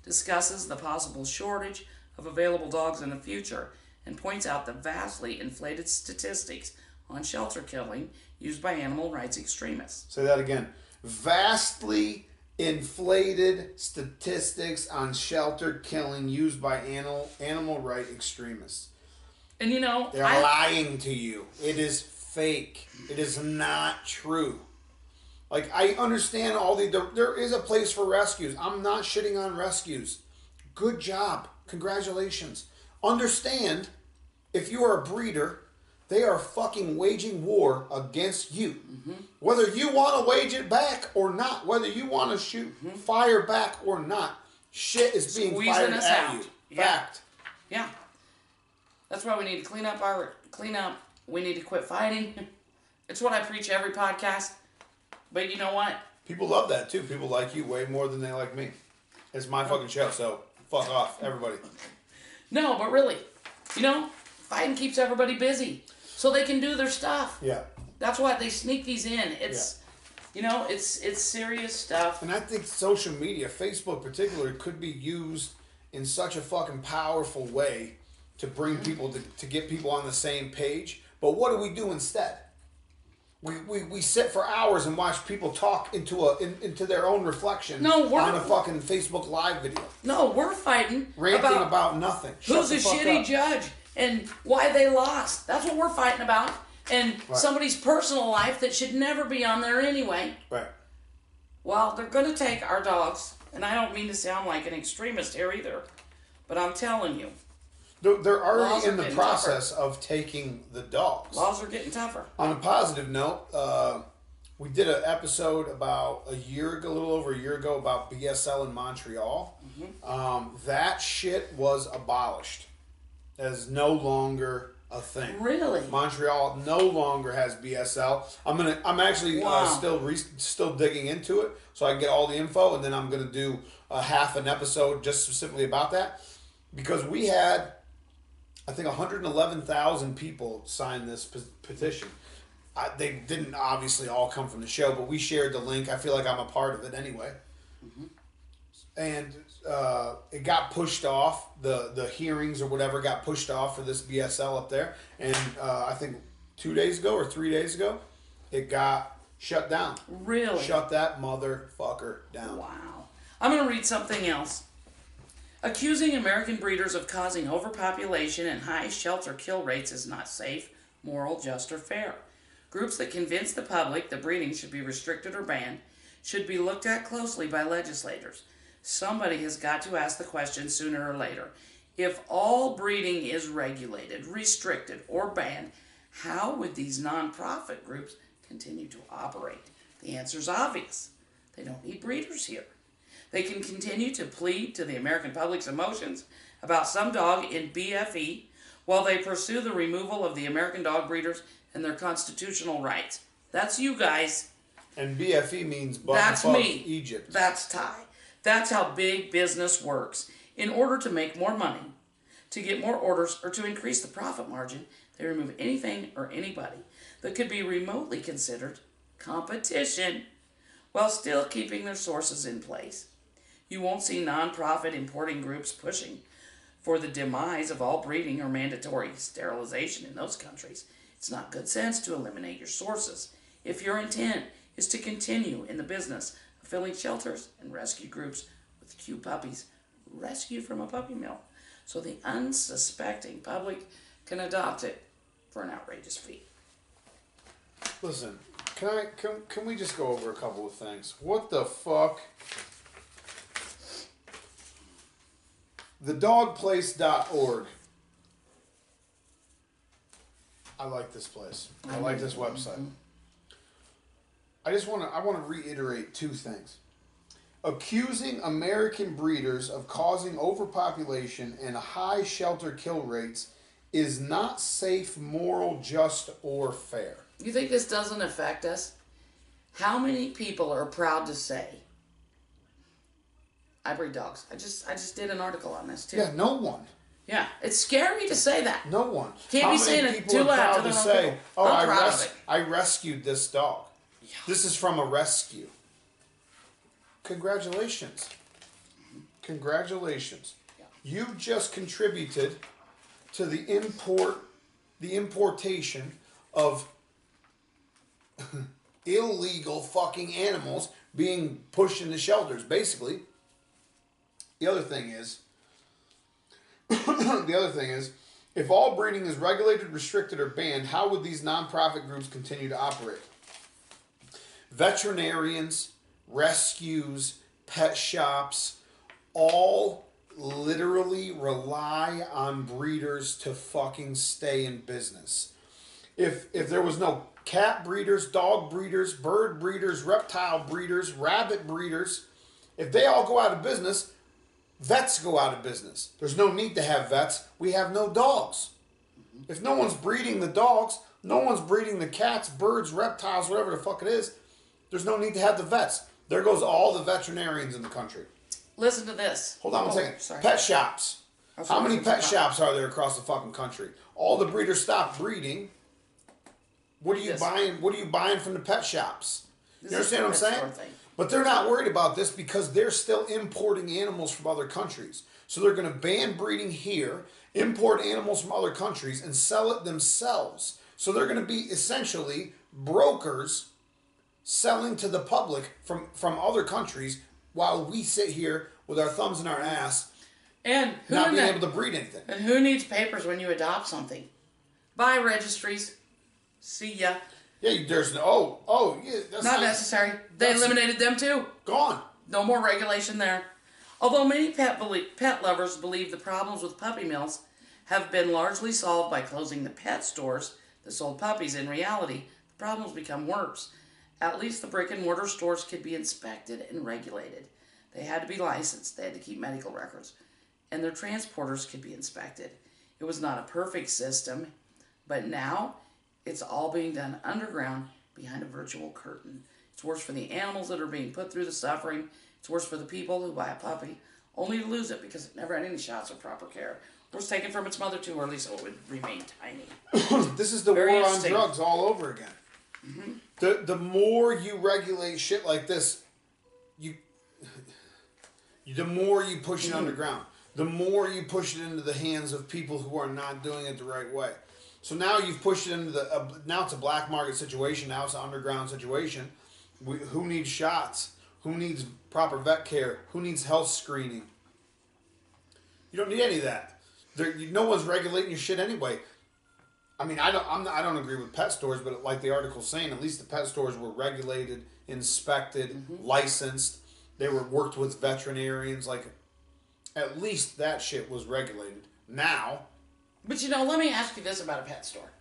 discusses the possible shortage of available dogs in the future and points out the vastly inflated statistics on shelter killing used by animal rights extremists. Say that again. Vastly inflated statistics on shelter killing used by animal right extremists. And you know, They're lying to you. It is fake. It is not true. Like, I understand there is a place for rescues. I'm not shitting on rescues. Good job. Congratulations. Understand, if you are a breeder, they are fucking waging war against you. Whether you want to wage it back or not, whether you want to shoot fire back or not, shit is being Squeezing fired us at out. you. Yeah. Fact. Yeah. That's why we need to clean up. We need to quit fighting. It's what I preach every podcast. But you know what? People love that too. People like you way more than they like me. It's my fucking show, so fuck off, everybody. No, but really, you know, fighting keeps everybody busy so they can do their stuff. Yeah. That's why they sneak these in. It's, you know, it's serious stuff. And I think social media, Facebook particularly, could be used in such a fucking powerful way to bring people to get people on the same page. But what do we do instead? We sit for hours and watch people talk into their own reflection on a fucking Facebook Live video. No, we're fighting Ranting about nothing. who's a Shut the fuck shitty up. judge and why they lost. That's what we're fighting about. And somebody's personal life that should never be on there anyway. Right. Well, they're going to take our dogs, and I don't mean to sound like an extremist here either, but I'm telling you, They're Laws already are in the getting process of taking the dogs. laws are getting tougher. On a positive note, we did an episode about a little over a year ago, about BSL in Montreal. That shit was abolished. That is no longer a thing. Really? Montreal no longer has BSL. I'm actually Wow. still digging into it so I can get all the info, and then I'm gonna do a half an episode just specifically about that, because we had, I think, 111,000 people sign this petition. They didn't obviously all come from the show, but we shared the link. I feel like I'm a part of it anyway. And it got pushed off. The hearings or whatever got pushed off for this BSL up there. And I think 2 days ago or 3 days ago, it got shut down. Really? Shut that motherfucker down. Wow. I'm going to read something else. Accusing American breeders of causing overpopulation and high shelter kill rates is not safe, moral, just, or fair. Groups that convince the public that breeding should be restricted or banned should be looked at closely by legislators. Somebody has got to ask the question sooner or later. If all breeding is regulated, restricted, or banned, how would these nonprofit groups continue to operate? The answer is obvious. They don't need breeders here. They can continue to plead to the American public's emotions about some dog in BFE while they pursue the removal of the American dog breeders and their constitutional rights. That's you guys. And BFE means That's Bumfuck me. Egypt. That's Ty. That's how big business works. In order to make more money, to get more orders, or to increase the profit margin, they remove anything or anybody that could be remotely considered competition while still keeping their sources in place. You won't see nonprofit importing groups pushing for the demise of all breeding or mandatory sterilization in those countries. It's not good sense to eliminate your sources if your intent is to continue in the business of filling shelters and rescue groups with cute puppies rescued from a puppy mill so the unsuspecting public can adopt it for an outrageous fee. Listen, can we just go over a couple of things? What the fuck? TheDogPlace.org. I like this place. I like this website. I want to reiterate two things. Accusing American breeders of causing overpopulation and high shelter kill rates is not safe, moral, just, or fair. You think this doesn't affect us? How many people are proud to say, I breed dogs? I just did an article on this too. Yeah, no one. Yeah, it's scary to say that. No one. Can't How be many saying it people too are loud proud to to the wrong say, people. "Oh, I'm proud of it." I rescued this dog. This is from a rescue." Congratulations. Congratulations. Yeah. You just contributed to the importation of illegal fucking animals being pushed into shelters, basically. The other thing is, if all breeding is regulated, restricted, or banned, how would these nonprofit groups continue to operate? Veterinarians, rescues, pet shops, all literally rely on breeders to fucking stay in business. If there was no cat breeders, dog breeders, bird breeders, reptile breeders, rabbit breeders, if they all go out of business, vets go out of business. There's no need to have vets. We have no dogs. If no one's breeding the dogs, no one's breeding the cats, birds, reptiles, whatever the fuck it is, there's no need to have the vets. There goes all the veterinarians in the country. Listen to this. Hold on one second. Sorry. Pet shops. That's How what many I'm pet talking about. shops are there across the fucking country? All the breeders stopped breeding. What are you Yes. buying? What are you buying from the pet shops? This You is understand what I'm the saying? sort of thing. But they're not worried about this because they're still importing animals from other countries. So they're going to ban breeding here, import animals from other countries, and sell it themselves. So they're going to be essentially brokers selling to the public from other countries while we sit here with our thumbs in our ass, And who not being ne- able to breed anything. And who needs papers when you adopt something? Buy registries. See ya. Yeah, there's yeah, that's Not necessary. They eliminated them too. Gone. No more regulation there. Although many pet lovers believe the problems with puppy mills have been largely solved by closing the pet stores that sold puppies, in reality, the problems become worse. At least the brick-and-mortar stores could be inspected and regulated. They had to be licensed. They had to keep medical records. And their transporters could be inspected. It was not a perfect system, but now it's all being done underground behind a virtual curtain. It's worse for the animals that are being put through the suffering. It's worse for the people who buy a puppy, only to lose it because it never had any shots or proper care. Or was taken from its mother too early, so it would remain tiny. This is the Very war on interesting. drugs all over again. Mm-hmm. The more you regulate shit like this, the more you push it underground. The more you push it into the hands of people who are not doing it the right way. So now you've pushed it into now it's a black market situation. Now it's an underground situation. Who needs shots? Who needs proper vet care? Who needs health screening? You don't need any of that. No one's regulating your shit anyway. I mean, I don't agree with pet stores, but like the article's saying, at least the pet stores were regulated, inspected, licensed. They were worked with veterinarians. Like, at least that shit was regulated. Now. But let me ask you this about a pet store.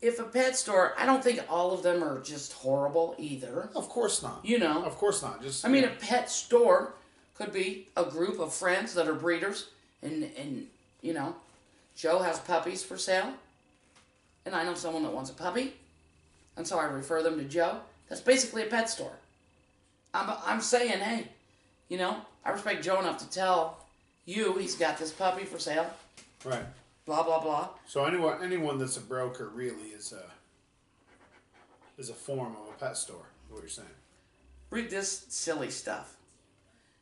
If a pet store, I don't think all of them are just horrible either. Of course not. Of course not. Just. A pet store could be a group of friends that are breeders, and Joe has puppies for sale, and I know someone that wants a puppy, and so I refer them to Joe. That's basically a pet store. I'm saying, hey, I respect Joe enough to tell you he's got this puppy for sale. Right. Blah blah blah. So anyone that's a broker really is a form of a pet store. What you're saying? Read this silly stuff.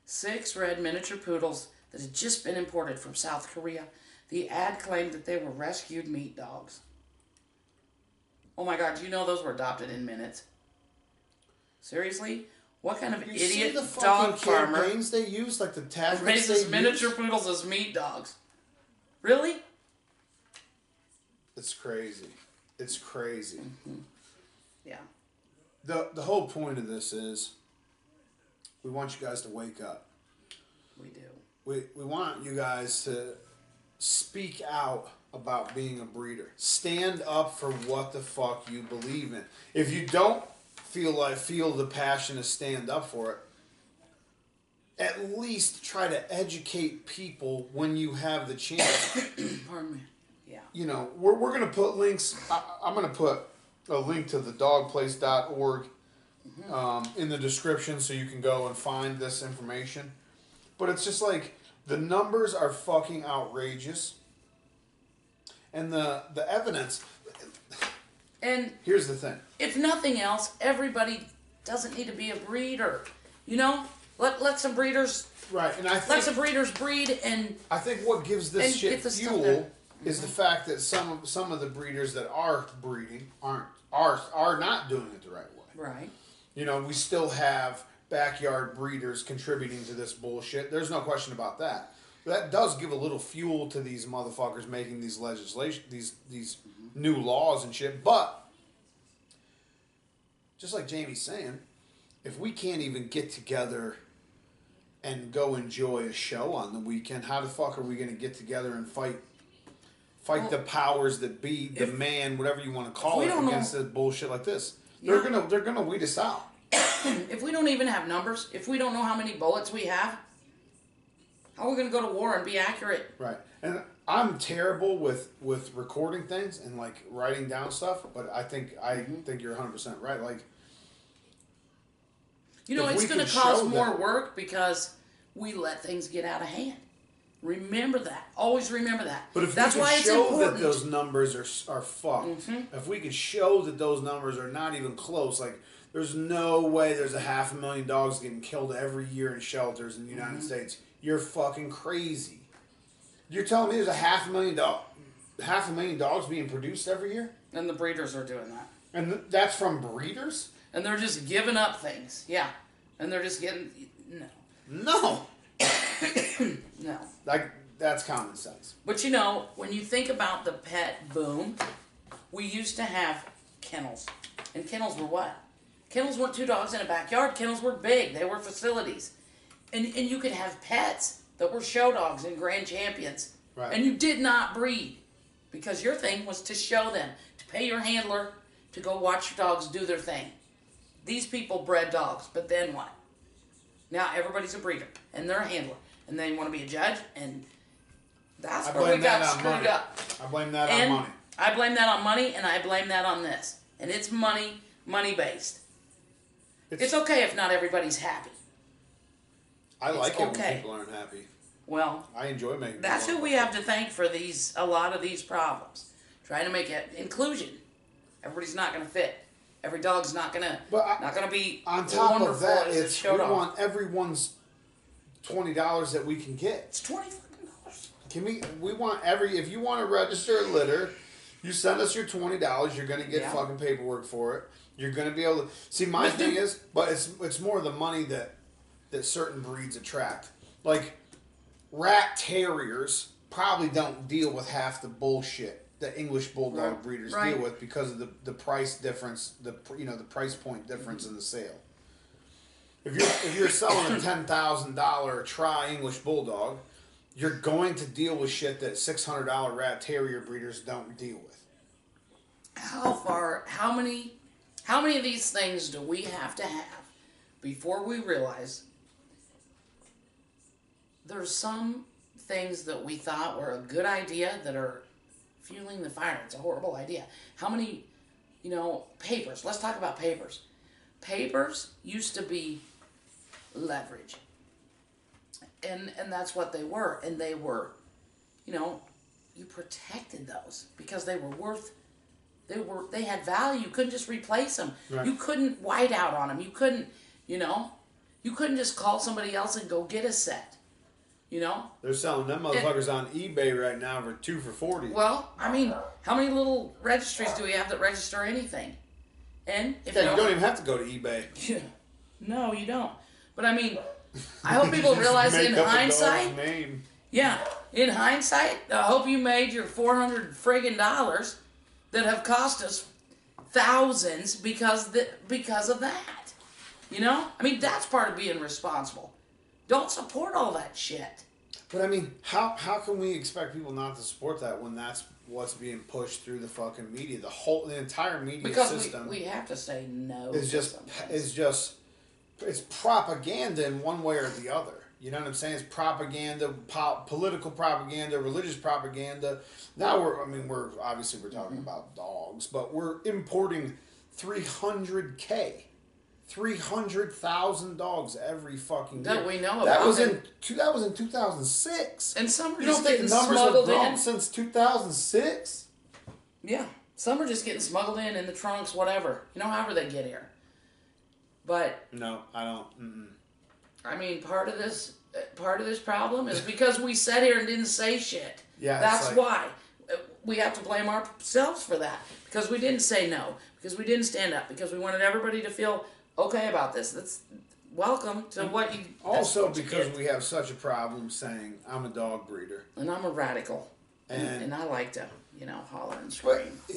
6 red miniature poodles that had just been imported from South Korea. The ad claimed that they were rescued meat dogs. Oh my God! Do you know those were adopted in minutes? Seriously? What kind of You idiot see the dog fucking farmer campaigns they use, like the tactics raises they miniature use? poodles as meat dogs? Really? It's crazy. It's crazy. Mm-hmm. Yeah. The whole point of this is we want you guys to wake up. We do. We want you guys to speak out about being a breeder. Stand up for what the fuck you believe in. If you don't feel the passion to stand up for it, at least try to educate people when you have the chance. Pardon me. Yeah. We're going to put links. I'm going to put a link to the dogplace.org in the description so you can go and find this information. But it's just like the numbers are fucking outrageous. And the evidence. And here's the thing. If nothing else, everybody doesn't need to be a breeder. Let some breeders. Right, and let some breeders breed, and I think what gives this shit fuel is the fact that some of the breeders that are breeding are not doing it the right way. Right. We still have backyard breeders contributing to this bullshit. There's no question about that. That does give a little fuel to these motherfuckers making these legislation, these new laws and shit. But just like Jamie's saying, if we can't even get together and go enjoy a show on the weekend, how the fuck are we going to get together and fight the powers that be, demand, whatever you want to call it, against this bullshit like this? Yeah. They're gonna weed us out. If we don't even have numbers, if we don't know how many bullets we have, how are we gonna go to war and be accurate? Right. And I'm terrible with recording things and like writing down stuff, but I think you're 100% right. Like, it's going to cause more work because we let things get out of hand. Remember that. Always remember that. But if that's we why could it's show important. that those numbers are fucked, if we could show that those numbers are not even close, like there's no way there's 500,000 dogs getting killed every year in shelters in the United States. You're fucking crazy. You're telling me there's 500,000 dogs being produced every year? And the breeders are doing that. And that's from breeders? And they're just giving up things. Yeah. And they're just getting... No. No. Like, that's common sense. But when you think about the pet boom, we used to have kennels. And kennels were what? Kennels weren't 2 dogs in a backyard. Kennels were big. They were facilities. And you could have pets that were show dogs and grand champions. Right. And you did not breed. Because your thing was to show them, to pay your handler, to go watch your dogs do their thing. These people bred dogs, but then what? Now everybody's a breeder, and they're a handler, and they want to be a judge, and that's where we got screwed up. I blame that on money. I blame that on money, and I blame that on this. And it's money based. It's okay if not everybody's happy. I like it okay. when people aren't happy. Well, I enjoy making. that's who we have to thank for a lot of these problems. Trying to make it inclusion. Everybody's not going to fit. Every dog's not going to be on top wonderful of that. as a It's show we dog. want everyone's $20 that we can get. It's $20. Can we want if you want to register a litter, you send us your $20. You're going to get fucking paperwork for it. You're going to be able to see. My thing is, but it's more the money that certain breeds attract. Like rat terriers probably don't deal with half the bullshit that English bulldog breeders deal with because of the price difference, the price point difference in the sale. If you're selling a $10,000 try English bulldog, you're going to deal with shit that $600 rat terrier breeders don't deal with. How many of these things do we have to have before we realize there's some things that we thought were a good idea that are fueling the fire? It's a horrible idea. How many, papers? Let's talk about papers. Papers used to be leverage. And that's what they were. And they were, you protected those because they were worth, they had value. You couldn't just replace them. Right. You couldn't white out on them. You couldn't, you couldn't just call somebody else and go get a set. They're selling them motherfuckers on eBay right now for 2 for $40. Well, I mean, how many little registries do we have that register anything? And if you don't even have to go to eBay. Yeah, no, you don't. But I mean, I hope people realize in hindsight. Yeah, in hindsight, I hope you made your $400 friggin' dollars that have cost us thousands because of that. I mean, that's part of being responsible. Don't support all that shit. But I mean, how can we expect people not to support that when that's what's being pushed through the fucking media? The entire media system. Because we have to say no. It's propaganda in one way or the other. You know what I'm saying? It's propaganda, political propaganda, religious propaganda. Now we're obviously talking about dogs, but we're importing 300,000 dogs every fucking year. That we know about. That was in 2006. And some are you just don't think getting the numbers have smuggled grown in since 2006? Yeah, some are just getting smuggled in the trunks, whatever. However they get here. But no, I don't. Mm-mm. I mean, part of this problem is because we sat here and didn't say shit. Yeah, that's why we have to blame ourselves for that because we didn't say no, because we didn't stand up, because we wanted everybody to feel okay about this. That's welcome to what you. Also, because we have such a problem saying I'm a dog breeder and I'm a radical, and I like to holler and scream. But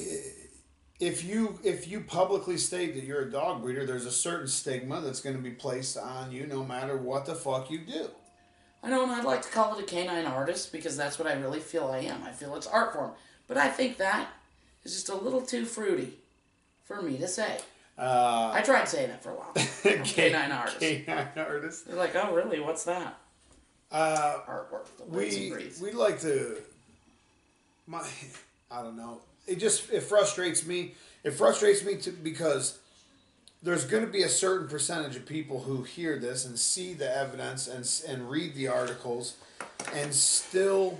if you publicly state that you're a dog breeder, there's a certain stigma that's going to be placed on you no matter what the fuck you do. I know, and I'd like to call it a canine artist because that's what I really feel I am. I feel it's art form. But I think that is just a little too fruity for me to say. I tried saying it for a while. Canine artist. Canine artist. They're like, oh, really? What's that? Artwork. We like to... I don't know. It frustrates me. It frustrates me because there's going to be a certain percentage of people who hear this and see the evidence and read the articles and still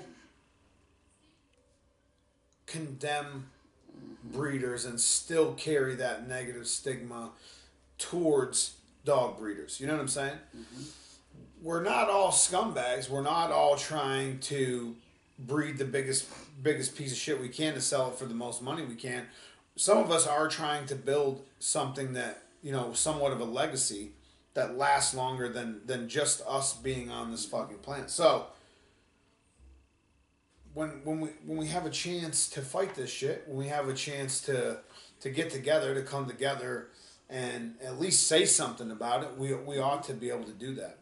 condemn breeders and still carry that negative stigma towards dog breeders. You know what I'm saying? Mm-hmm. We're not all scumbags. We're not all trying to breed the biggest piece of shit we can to sell it for the most money we can. Some of us are trying to build something that, somewhat of a legacy that lasts longer than just us being on this fucking planet. So when we have a chance to fight this shit, when we have a chance to to get together, to come together, and at least say something about it, we ought to be able to do that.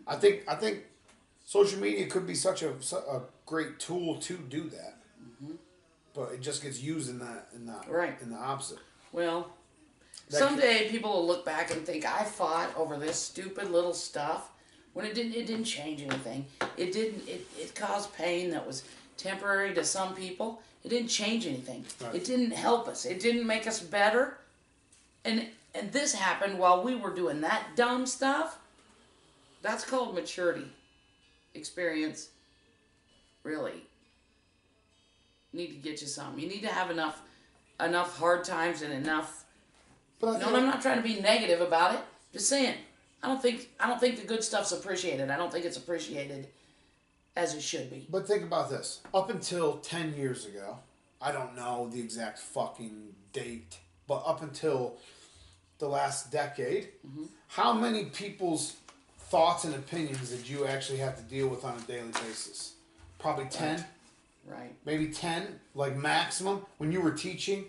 I think social media could be such a great tool to do that, but it just gets used in the opposite. Well, someday people will look back and think I fought over this stupid little stuff when it didn't change anything. It caused pain that was temporary to some people. It didn't change anything. Right. It didn't help us. It didn't make us better. And this happened while we were doing that dumb stuff. That's called maturity. Experience. Really. Need to get you some. You need to have enough hard times and enough. But I'm not trying to be negative about it. Just saying, I don't think the good stuff's appreciated. I don't think it's appreciated as it should be. But think about this. Up until 10 years ago, I don't know the exact fucking date, but up until the last decade, how many people's thoughts and opinions did you actually have to deal with on a daily basis? Probably 10. Right. Maybe 10, like maximum. When you were teaching,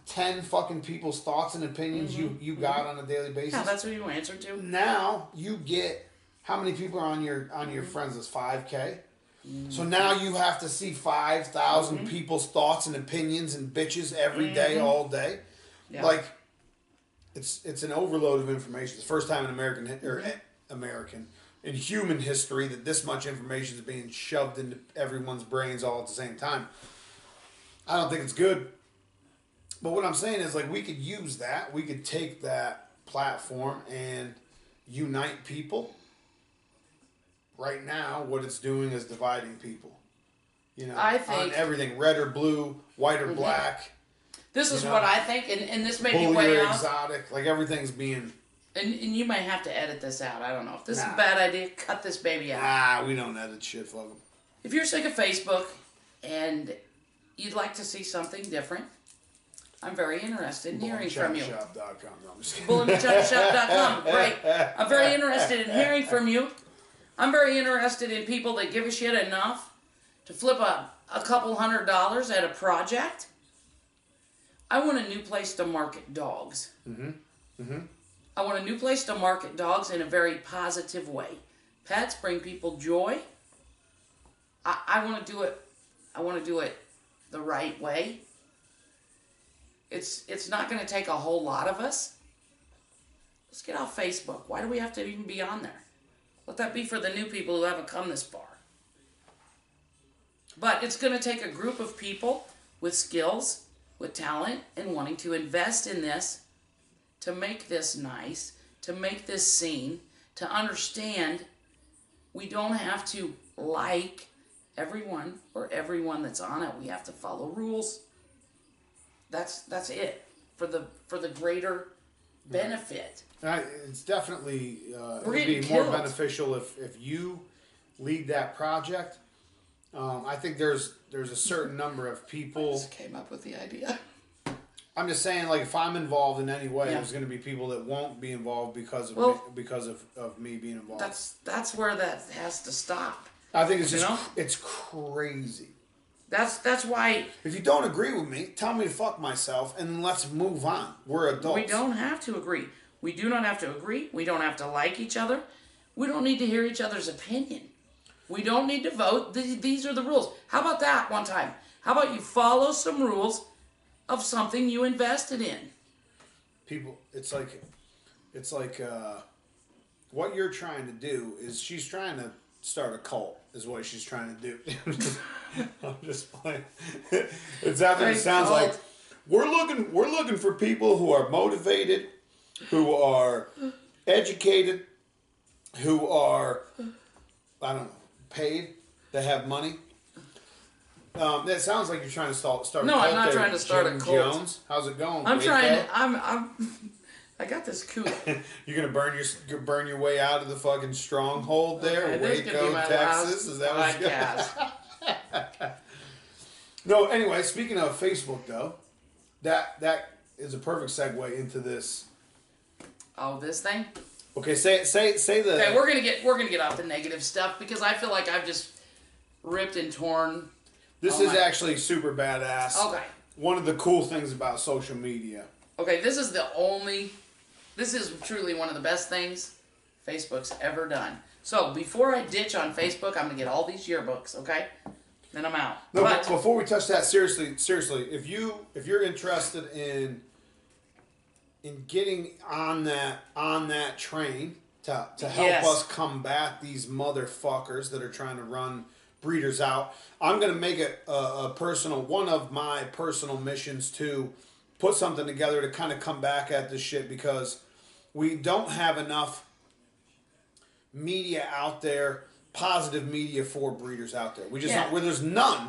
10 fucking people's thoughts and opinions you got on a daily basis. Yeah, that's what you answered to. Now you get how many people are on your friends list? 5K. So now you have to see 5,000 people's thoughts and opinions and bitches every day, all day. Yeah. Like it's an overload of information. It's the first time in American in human history that this much information is being shoved into everyone's brains all at the same time. I don't think it's good. But what I'm saying is, like, we could use that. We could take that platform and unite people. Right now, what it's doing is dividing people. You know, I think on everything, red or blue, white or black. This is what I think, and this may be way out. Exotic, like everything's being. And you might have to edit this out. I don't know if this is a bad idea. Cut this baby out. Nah, we don't edit shit, fuck them. If you're sick of Facebook and you'd like to see something different, I'm very interested in hearing from you. Bull-NA-ChinaShop.com. No, I'm just kidding. Bull-NA-ChinaShop.com. Great. I'm very interested in hearing from you. I'm very interested in people that give a shit enough to flip a couple $100 at a project. I want a new place to market dogs. I want a new place to market dogs in a very positive way. Pets bring people joy. I want to do it. I want to do it the right way. It's not going to take a whole lot of us. Let's get off Facebook. Why do we have to even be on there? Let that be for the new people who haven't come this far. But it's going to take a group of people with skills, with talent, and wanting to invest in this, to make this nice, to make this seen, to understand we don't have to like everyone or everyone that's on it. We have to follow rules. That's it for the greater benefit. It's definitely it would getting be killed. more beneficial if you lead that project. I think there's a certain number of people. I just came up with the idea. I'm just saying, like, if I'm involved in any way, there's going to be people that won't be involved because of me being involved. That's where that has to stop. I think it's just it's crazy. That's why. If you don't agree with me, tell me to fuck myself, and let's move on. We're adults. We don't have to agree. We do not have to agree. We don't have to like each other. We don't need to hear each other's opinion. We don't need to vote. These are the rules. How about that one time? How about you follow some rules of something you invested in? People, it's like what you're trying to do is she's trying to start a cult, is what she's trying to do. I'm just playing. It's after it sounds like we're looking for people who are motivated, who are educated, who are, I don't know, paid, that have money. That sounds like you're trying to start a cult. No, I'm not trying to start a cult. Jones, how's it going? I'm trying to. I got this cool. You're gonna burn your way out of the fucking stronghold there, Waco, Texas. Is that what you're? No. Anyway, speaking of Facebook, though, that is a perfect segue into this. Oh, this thing. Okay, say the. Okay, we're gonna get off the negative stuff because I feel like I've just ripped and torn. This is actually super badass. Okay. one of the cool things about social media. Okay, this is truly one of the best things Facebook's ever done. So before I ditch on Facebook, I'm gonna get all these yearbooks, okay? Then I'm out. No, but before we touch that, seriously, if you're interested in getting on that train to help Yes. us combat these motherfuckers that are trying to run breeders out, I'm gonna make it a personal one of my personal missions to put something together to kind of come back at this shit, because we don't have enough media out there, positive media for breeders out there. We just Yeah. not, where there's none.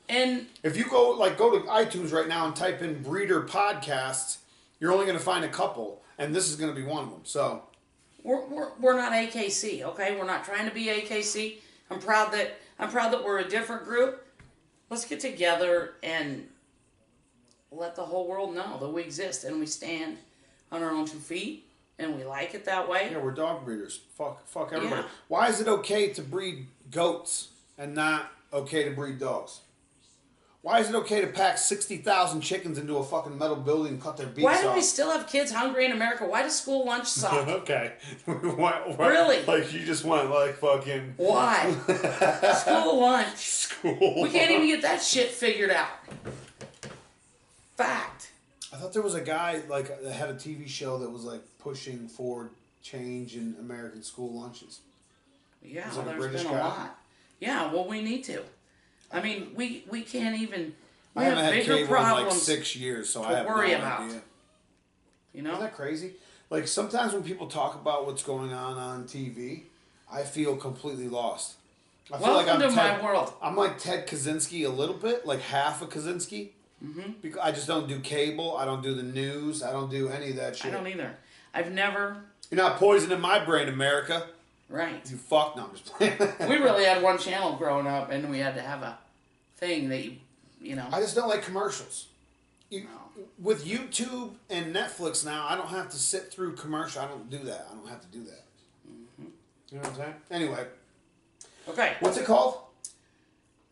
and If you go to iTunes right now and type in breeder podcasts, you're only going to find a couple, and this is going to be one of them. So we're not AKC, okay? We're not trying to be AKC. I'm proud that we're a different group. Let's get together and let the whole world know that we exist and we stand on our own 2 feet and we like it that way. yeah, we're dog breeders. Fuck everybody. Yeah. Why is it okay to breed goats and not okay to breed dogs? Why is it okay to pack 60,000 chickens into a fucking metal building and cut their beaks Why off? do we still have kids hungry in America? Why does school lunch suck? Okay. Why, Really? Like you just want like fucking Why? School lunch. school. We can't even get that shit figured out. Fact. I thought there was a guy like that had a TV show that was like pushing for change in American school lunches. Yeah, Was it a there's British been a guy? lot. Yeah, well, we need to. I mean, we can't even. We I haven't have had bigger cable in like problems 6 years, so I to have worry no about. idea. You know? Isn't that crazy? Like sometimes when people talk about what's going on TV, I feel completely lost. I feel Welcome to Ted, my world. I'm like Ted Kaczynski a little bit, like half of Kaczynski. Mm-hmm. Because I just don't do cable. I don't do the news. I don't do any of that shit. I don't either. I've never. You're not poisoning my brain, America. Right. You fuck. No, I'm just playing. We really had one channel growing up, and we had to have a thing that you know. I just don't like commercials. No. With YouTube and Netflix now, I don't have to sit through commercial. I don't do that. I don't have to do that. Mm-hmm. You know what I'm saying? Anyway, Okay. what's it called?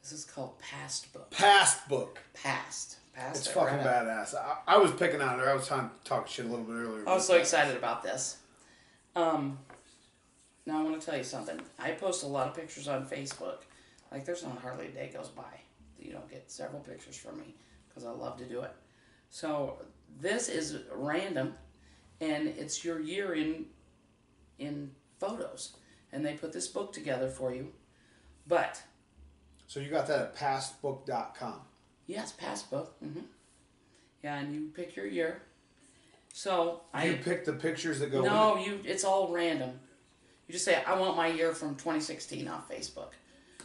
This is called Past Book. Past book. Past. It's it, fucking right? badass. I was picking on her. I was trying to talk shit a little bit earlier. I was so excited about this. Now I want to tell you something. I post a lot of pictures on Facebook. Like there's not hardly a day goes by that you don't get several pictures from me because I love to do it. So this is random, and it's your year in photos, and they put this book together for you. But So you got that at pastbook.com. yes, past book. Mm-hmm. Yeah, and you pick your year. So You pick the pictures that go No, in it? it's all random. You just say, I want my year from 2016 off Facebook.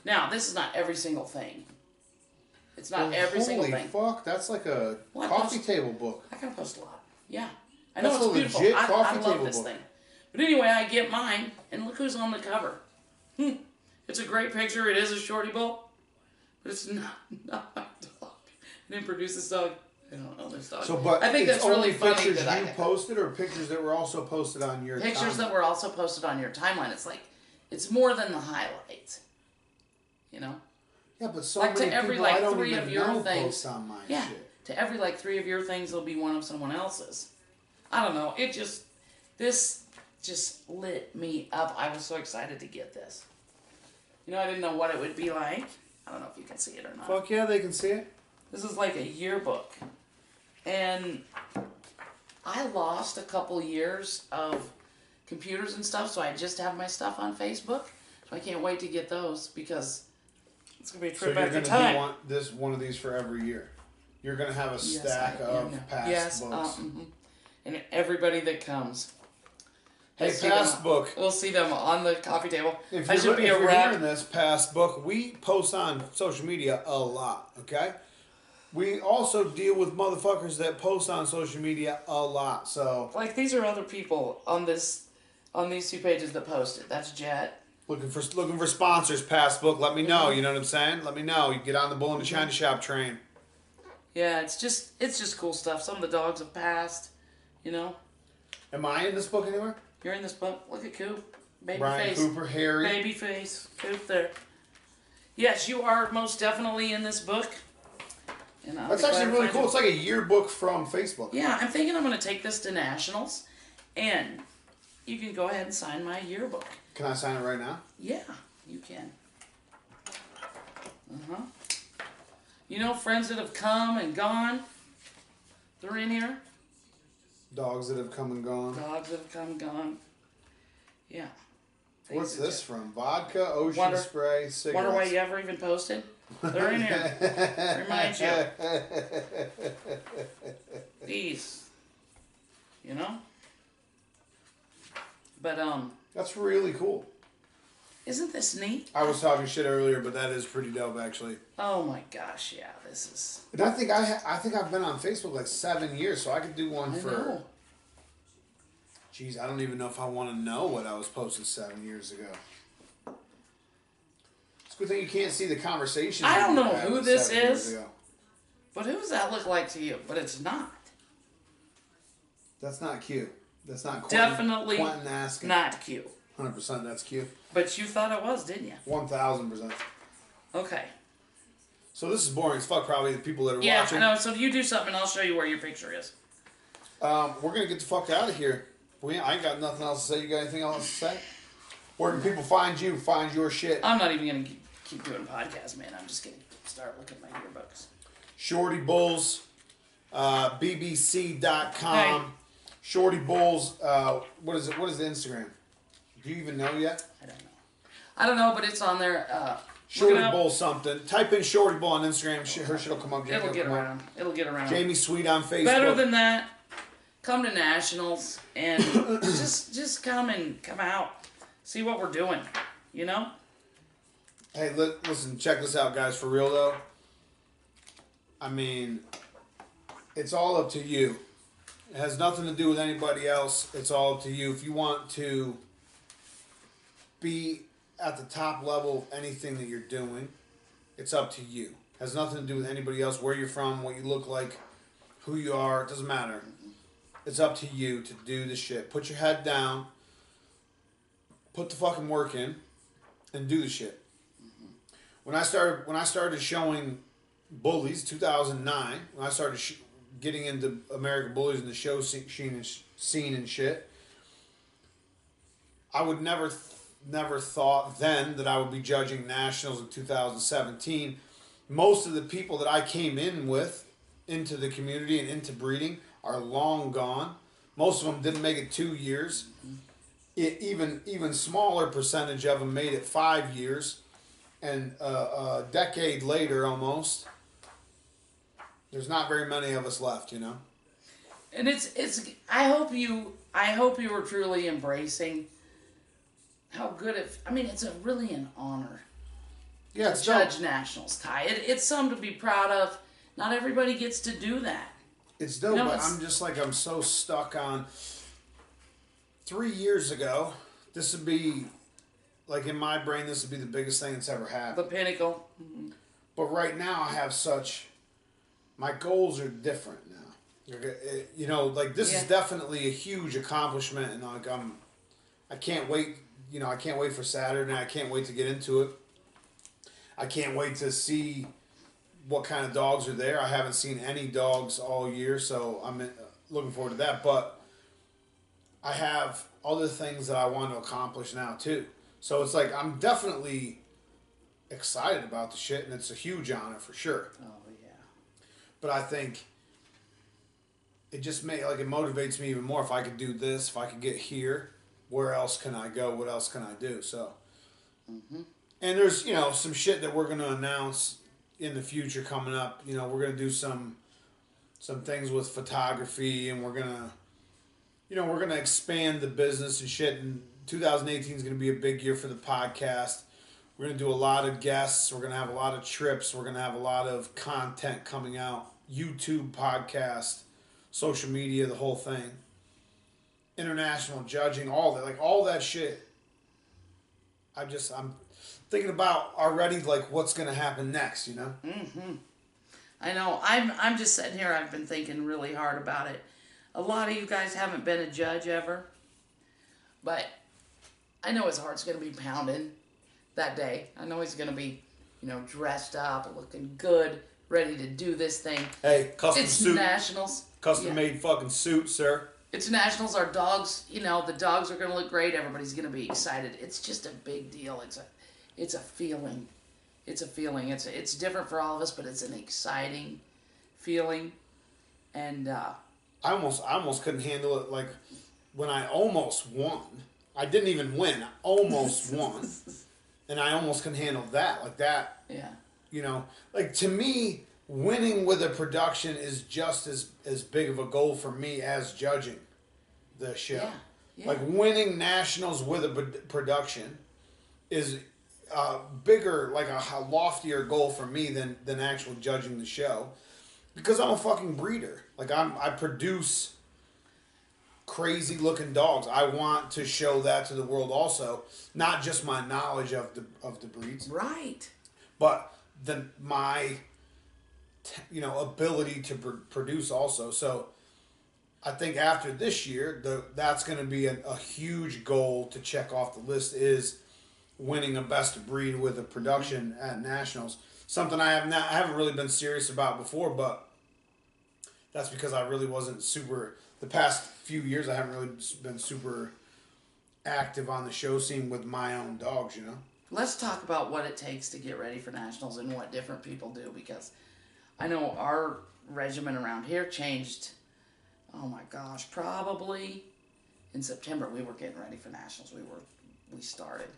Now, this is not every single thing. It's not every single thing. Holy fuck, that's like a Well, I coffee post- table book. I can post a lot. Yeah. I know That's it's a beautiful. legit I coffee love table this book. thing. But anyway, I get mine, and look who's on the cover. It's a great picture. It is a shorty bull, but it's not my dog. I didn't produce this dog. I don't know this dog. So, but I think it's that's really only funny pictures that you posted, or pictures that were also posted on your pictures timeline? that were also posted on your timeline. It's like, it's more than the highlights. You know? Yeah, but so Like many to every people I like don't 3 even of your know things. post on my Yeah. shit. To every like 3 of your things, there'll be one of someone else's. I don't know. This just lit me up. I was so excited to get this. You know, I didn't know what it would be like. I don't know if you can see it or not. Fuck yeah, they can see it. This is like a yearbook. And I lost a couple years of computers and stuff, so I just have my stuff on Facebook. So I can't wait to get those because it's going to be a So trip you're back in going time. to do one of these for every year. You're going to have a Yes, stack I of am. past Yes, books. mhm. And everybody that comes. Hey, We'll see past them- book. We'll see them on the coffee table. If I you're, should be if a you're wrap. hearing this past book, we post on social media a lot, okay? We also deal with motherfuckers that post on social media a lot, so Like these are other people on these 2 pages that posted. That's Jet. looking for sponsors, past book, let me know, you know what I'm saying? Let me know. You get on the Bull-NA-ChinaShop train. Yeah, it's just cool stuff. Some of the dogs have passed. You know, Am I in this book anywhere? you're in this book. Look at Coop, baby Brian face, Cooper, Harry. baby face, Coop there. Yes, you are most definitely in this book. And I'll That's be actually glad really if I cool. do. It's like a yearbook from Facebook. Yeah, I'm thinking I'm going to take this to nationals, and you can go ahead and sign my yearbook. Can I sign it right now? Yeah, you can. You know, friends that have come and gone, they're in here. Dogs that have come and gone. Dogs that have come and gone. Yeah. What's Things that this from? Vodka, ocean spray, cigarettes. Wonder why you ever even posted? They're in here. Remind you. These. You know? But, That's really cool. isn't this neat? I was talking shit earlier, but that is pretty dope, actually. Oh my gosh, yeah, this is... And I think I've been on Facebook like 7 years, so I could do one for. know. Jeez, I don't even know if I want to know what I was posted 7 years ago. It's a good thing you can't see the conversation. I don't know we had who this 7 years is. ago. But who does that look like to you? But it's not. That's not cute. That's not Definitely Quentin asking. not cute. 100% that's cute. But you thought it was, didn't you? 1000%. Okay. So this is boring as fuck, probably, the people that are Yeah, watching. I know. So if you do something, I'll show you where your picture is. We're going to get the fuck out of here. I ain't got nothing else to say. You got anything else to say? Where can people find you? Find your shit? I'm not even going to keep doing podcasts, man. I'm just going to start looking at my yearbooks. Shorty Bulls, BBC.com. Hey. Shorty Bulls, what is it? What is the Instagram? Do you even know yet? I don't know, but it's on there. Shorty Bull something. Type in Shorty Bull on Instagram. Her shit'll come up. It'll get around. It'll get around. Jamie Sweet on Facebook. Better than that, come to nationals and just come out, see what we're doing. You know. Hey, listen, check this out, guys. For real though, I mean, it's all up to you. It has nothing to do with anybody else. It's all up to you. If you want to be at the top level of anything that you're doing, it's up to you. It has nothing to do with anybody else, where you're from, what you look like, who you are. It doesn't matter. It's up to you to do the shit. Put your head down, put the fucking work in, and do the shit. When I started showing bullies, 2009, when I started getting into American Bullies and the show scene and shit, I would never thought then that I would be judging nationals in 2017. Most of the people that I came in with into the community and into breeding are long gone. Most of them didn't make it 2 years. Even smaller percentage of them made it 5 years, and a decade later almost. There's not very many of us left, you know. And it's. I hope you were truly embracing how good it. I mean, it's really an honor. Yeah, to judge nationals, Ty. It's something to be proud of. Not everybody gets to do that. It's dope, but I'm so stuck on 3 years ago. This would be, like in my brain, this would be the biggest thing that's ever happened. The pinnacle. Mm-hmm. But right now I have my goals are different now. You know, like this is definitely a huge accomplishment, and like I can't wait. You know, I can't wait for Saturday. I can't wait to get into it. I can't wait to see what kind of dogs are there. I haven't seen any dogs all year, so I'm looking forward to that. But I have other things that I want to accomplish now too. So it's like I'm definitely excited about the shit, and it's a huge honor for sure. Oh yeah. But I think it just it motivates me even more if I could do this, if I could get here. Where else can I go? What else can I do? So, and there's some shit that we're gonna announce in the future coming up. You know, we're gonna do some things with photography, and we're gonna expand the business and shit. And 2018 is gonna be a big year for the podcast. We're gonna do a lot of guests. We're gonna have a lot of trips. We're gonna have a lot of content coming out. YouTube, podcast, social media, the whole thing. International judging, all that shit. I'm thinking about already what's gonna happen next, you know? Mm-hmm. I know. I'm just sitting here. I've been thinking really hard about it. A lot of you guys haven't been a judge ever, but I know his heart's gonna be pounding that day. I know he's gonna be, dressed up, looking good, ready to do this thing. Hey, custom It's suit. nationals. Custom Yeah. made fucking suit, sir. It's nationals. Our dogs, the dogs are going to look great. Everybody's going to be excited. It's just a big deal. It's a feeling. It's a feeling. It's different for all of us, but it's an exciting feeling. And I almost couldn't handle it. Like when I almost won, I didn't even win. I almost won, and I almost couldn't handle that. Like that. yeah, Like to me, winning with a production is just as big of a goal for me as judging the show. Yeah, yeah. Like winning nationals with a production is bigger, like a loftier goal for me than actual judging the show, because I'm a fucking breeder. Like I produce crazy looking dogs. I want to show that to the world also, not just my knowledge of the breeds, right. but my ability to produce also. So I think after this year, that's going to be a huge goal to check off the list, is winning a best of breed with a production at nationals. Something I haven't really been serious about before, but that's because I really wasn't super. The past few years, I haven't really been super active on the show scene with my own dogs. Let's talk about what it takes to get ready for nationals and what different people do, because I know our regimen around here changed. Oh my gosh, probably in September we were getting ready for nationals. We started,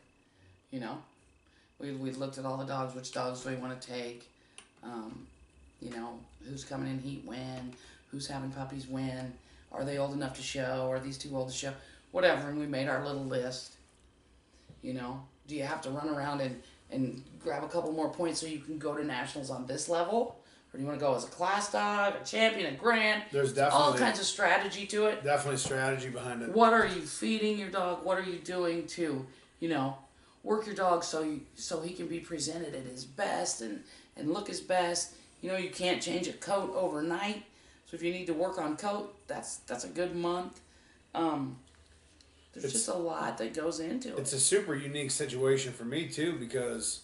we looked at all the dogs, which dogs do we want to take, who's coming in heat when, who's having puppies when, are they old enough to show, are these too old to show, whatever, and we made our little list. Do you have to run around and grab a couple more points so you can go to nationals on this level? Or do you want to go as a class dog, a champion, a grand? There's definitely all kinds of strategy to it. Definitely strategy behind it. What are you feeding your dog? What are you doing to, work your dog so he can be presented at his best and look his best? You can't change a coat overnight. So if you need to work on coat, that's a good month. There's just a lot that goes into it. It's a super unique situation for me too, because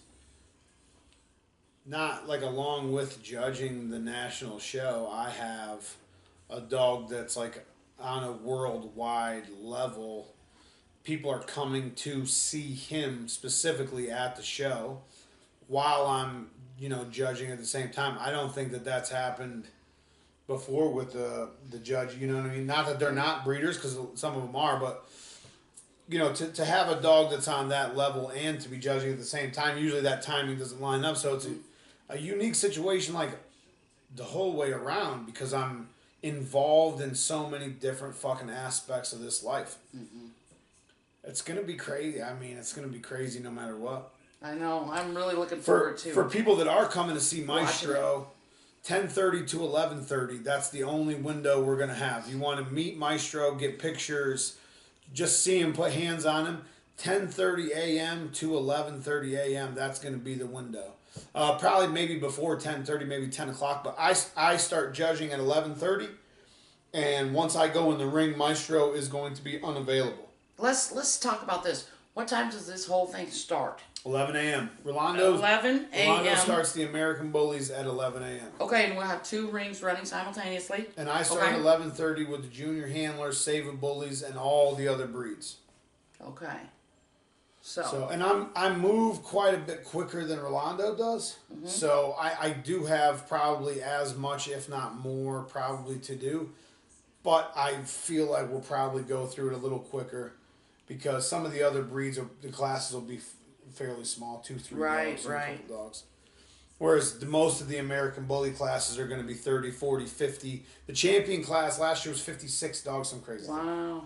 not like along with judging the national show, I have a dog that's like on a worldwide level. People are coming to see him specifically at the show while I'm, judging at the same time. I don't think that that's happened before with the judge, you know what I mean? Not that they're not breeders, because some of them are, but to have a dog that's on that level and to be judging at the same time, usually that timing doesn't line up. So it's a unique situation, like the whole way around, because I'm involved in so many different fucking aspects of this life. Mm-hmm. It's going to be crazy. I mean, it's going to be crazy no matter what. I know. I'm really looking forward to for people that are coming to see Maestro, 10:30 to 11:30. That's the only window we're gonna have. You want to meet Maestro, get pictures, just see him, put hands on him. 10:30 a.m. to 11:30 a.m. That's gonna be the window. Probably maybe before 10:30, maybe 10 o'clock. But I start judging at 11:30, and once I go in the ring, Maestro is going to be unavailable. Let's talk about this. What time does this whole thing start? 11 a.m. Rolando 11 a.m. starts the American Bullies at 11 a.m. Okay, and we'll have 2 rings running simultaneously. And I start at 11:30 with the junior handlers, Saving Bullies, and all the other breeds. Okay. So and I move quite a bit quicker than Rolando does. Mm-hmm. So I do have probably as much, if not more, probably to do. But I feel like we'll probably go through it a little quicker, because some of the other breeds, the classes will be fairly small, 2, 3 dogs, and a couple dogs. Whereas most of the American Bully classes are going to be 30, 40, 50. The champion class last year was 56 dogs, some crazy thing. Wow.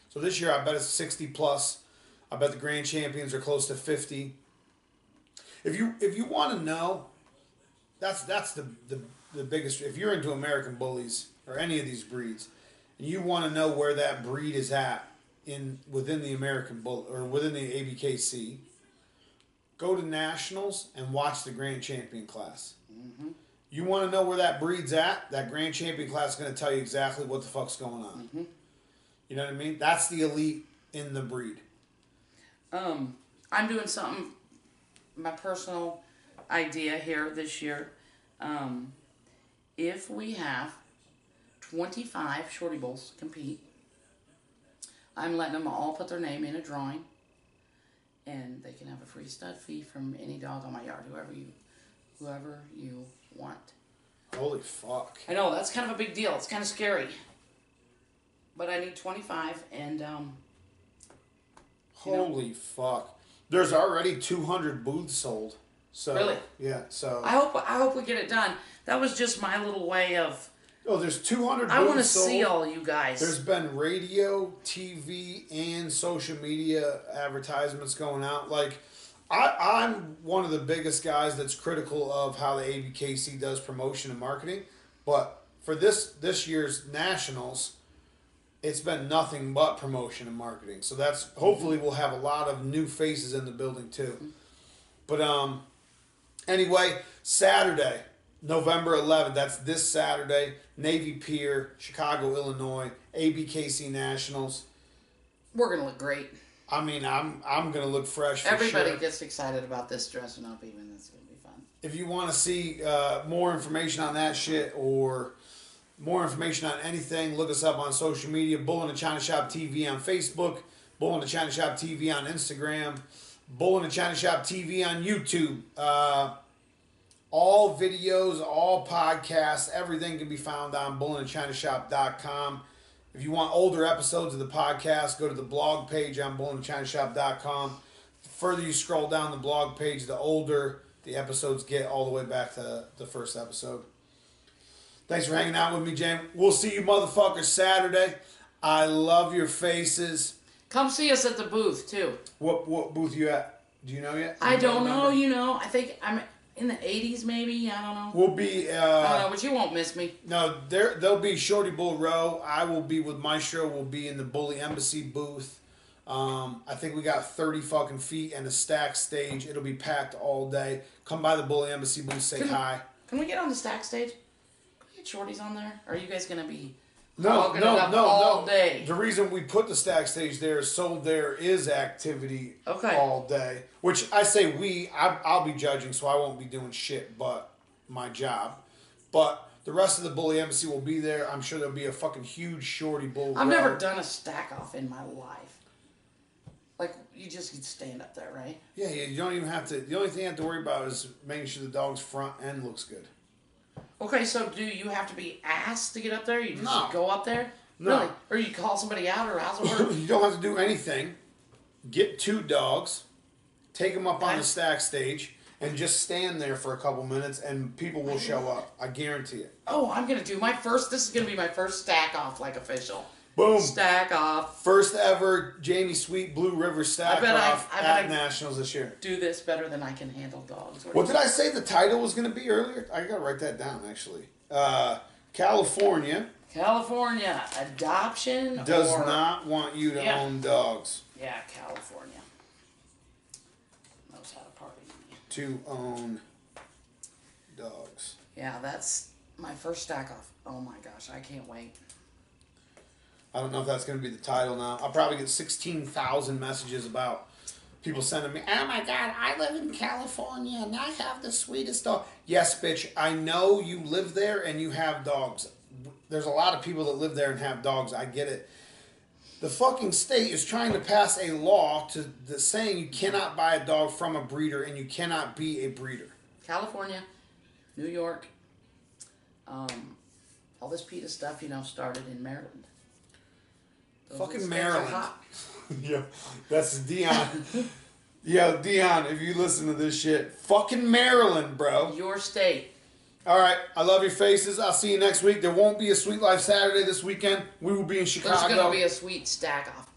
So this year I bet it's 60 plus. I bet the grand champions are close to 50. If you want to know, that's the biggest. If you're into American Bullies or any of these breeds, and you want to know where that breed is at within the American Bull or within the ABKC, go to nationals and watch the grand champion class. Mm-hmm. You want to know where that breed's at? That grand champion class is going to tell you exactly what the fuck's going on. Mm-hmm. You know what I mean? That's the elite in the breed. I'm doing something, my personal idea here this year. If we have 25 Shorty Bulls compete, I'm letting them all put their name in a drawing, and they can have a free stud fee from any dog on my yard, whoever you want. Holy fuck. I know, that's kind of a big deal. It's kind of scary. But I need 25, and, Holy fuck. There's already 200 booths sold. So, Really? Yeah, so. I hope we get it done. That was just my little way of... Oh, there's 200 booths I want to sold. see all you guys. There's been radio, TV, and social media advertisements going out. Like, I'm one of the biggest guys that's critical of how the ABKC does promotion and marketing. But for this year's Nationals, it's been nothing but promotion and marketing. So that's, hopefully we'll have a lot of new faces in the building too. But anyway, Saturday, November 11th, that's this Saturday, Navy Pier, Chicago, Illinois, ABKC Nationals. We're going to look great. I mean, I'm going to look fresh for Everybody sure. gets excited about this dressing up even. It's going to be fun. If you want to see more information on that shit or more information on anything, look us up on social media. Bull-NA-ChinaShop TV on Facebook, Bull-NA-ChinaShop TV on Instagram, Bull-NA-ChinaShop TV on YouTube. All videos, all podcasts, everything can be found on Bull-NA-ChinaShop.com. If you want older episodes of the podcast, go to the blog page on Bull-NA-ChinaShop.com. The further you scroll down the blog page, the older the episodes get, all the way back to the first episode. Thanks for hanging out with me, James. We'll see you motherfuckers Saturday. I love your faces. Come see us at the booth, too. What booth you at? Do you know yet? I don't know, I think I'm in the 80s, maybe. I don't know. We'll be... I don't know, but you won't miss me. No, there'll be Shorty Bull Row. I will be with Maestro. We'll be in the Bully Embassy booth. I think we got 30 fucking feet and a stack stage. It'll be packed all day. Come by the Bully Embassy booth, say hi. Can we get on the stack stage? Can we get Shorties on there? Or are you guys going to be No, hogging it up no. all day? The reason we put the stack stage there is so there is activity all day. Which I say I'll be judging, so I won't be doing shit but my job. But the rest of the Bully Embassy will be there. I'm sure there'll be a fucking huge Shorty Bull I've Row. never done a stack off in my life. Like, you just stand up there, right? Yeah, you don't even have to. The only thing you have to worry about is making sure the dog's front end looks good. Okay, so do you have to be asked to get up there? You just No. go up there? No. Really? Or you call somebody out, or how's it work? You don't have to do anything. Get 2 dogs, take them up on the stack stage, and just stand there for a couple minutes, and people will show up. I guarantee it. Oh, I'm going to do this is going to be my first stack off, like, official. Boom. Stack off. First ever Jamie Sweet Blue River stack off at Nationals this year. Do this better than I can handle dogs. What did I say the title was going to be earlier? I got to write that down, actually. California adoption does not want you to own dogs. Yeah, California knows how to party. To own dogs. Yeah, that's my first stack off. Oh my gosh, I can't wait. I don't know if that's going to be the title now. I'll probably get 16,000 messages about people sending me, oh my God, I live in California and I have the sweetest dog. Yes, bitch, I know you live there and you have dogs. There's a lot of people that live there and have dogs. I get it. The fucking state is trying to pass a law that's saying you cannot buy a dog from a breeder and you cannot be a breeder. California, New York, all this PETA stuff, started in Maryland. Those Fucking states are Maryland. hot. Yeah, that's Dion. Yeah, Dion, if you listen to this shit, fucking Maryland, bro. Your state. All right, I love your faces. I'll see you next week. There won't be a Sweet Life Saturday this weekend. We will be in Chicago. There's going to be a sweet stack off.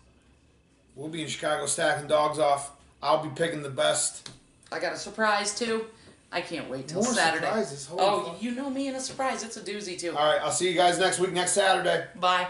We'll be in Chicago stacking dogs off. I'll be picking the best. I got a surprise, too. I can't wait till More Saturday. surprises. Holy Oh, fuck. you know me and a surprise. It's a doozy, too. All right, I'll see you guys next week, next Saturday. Bye.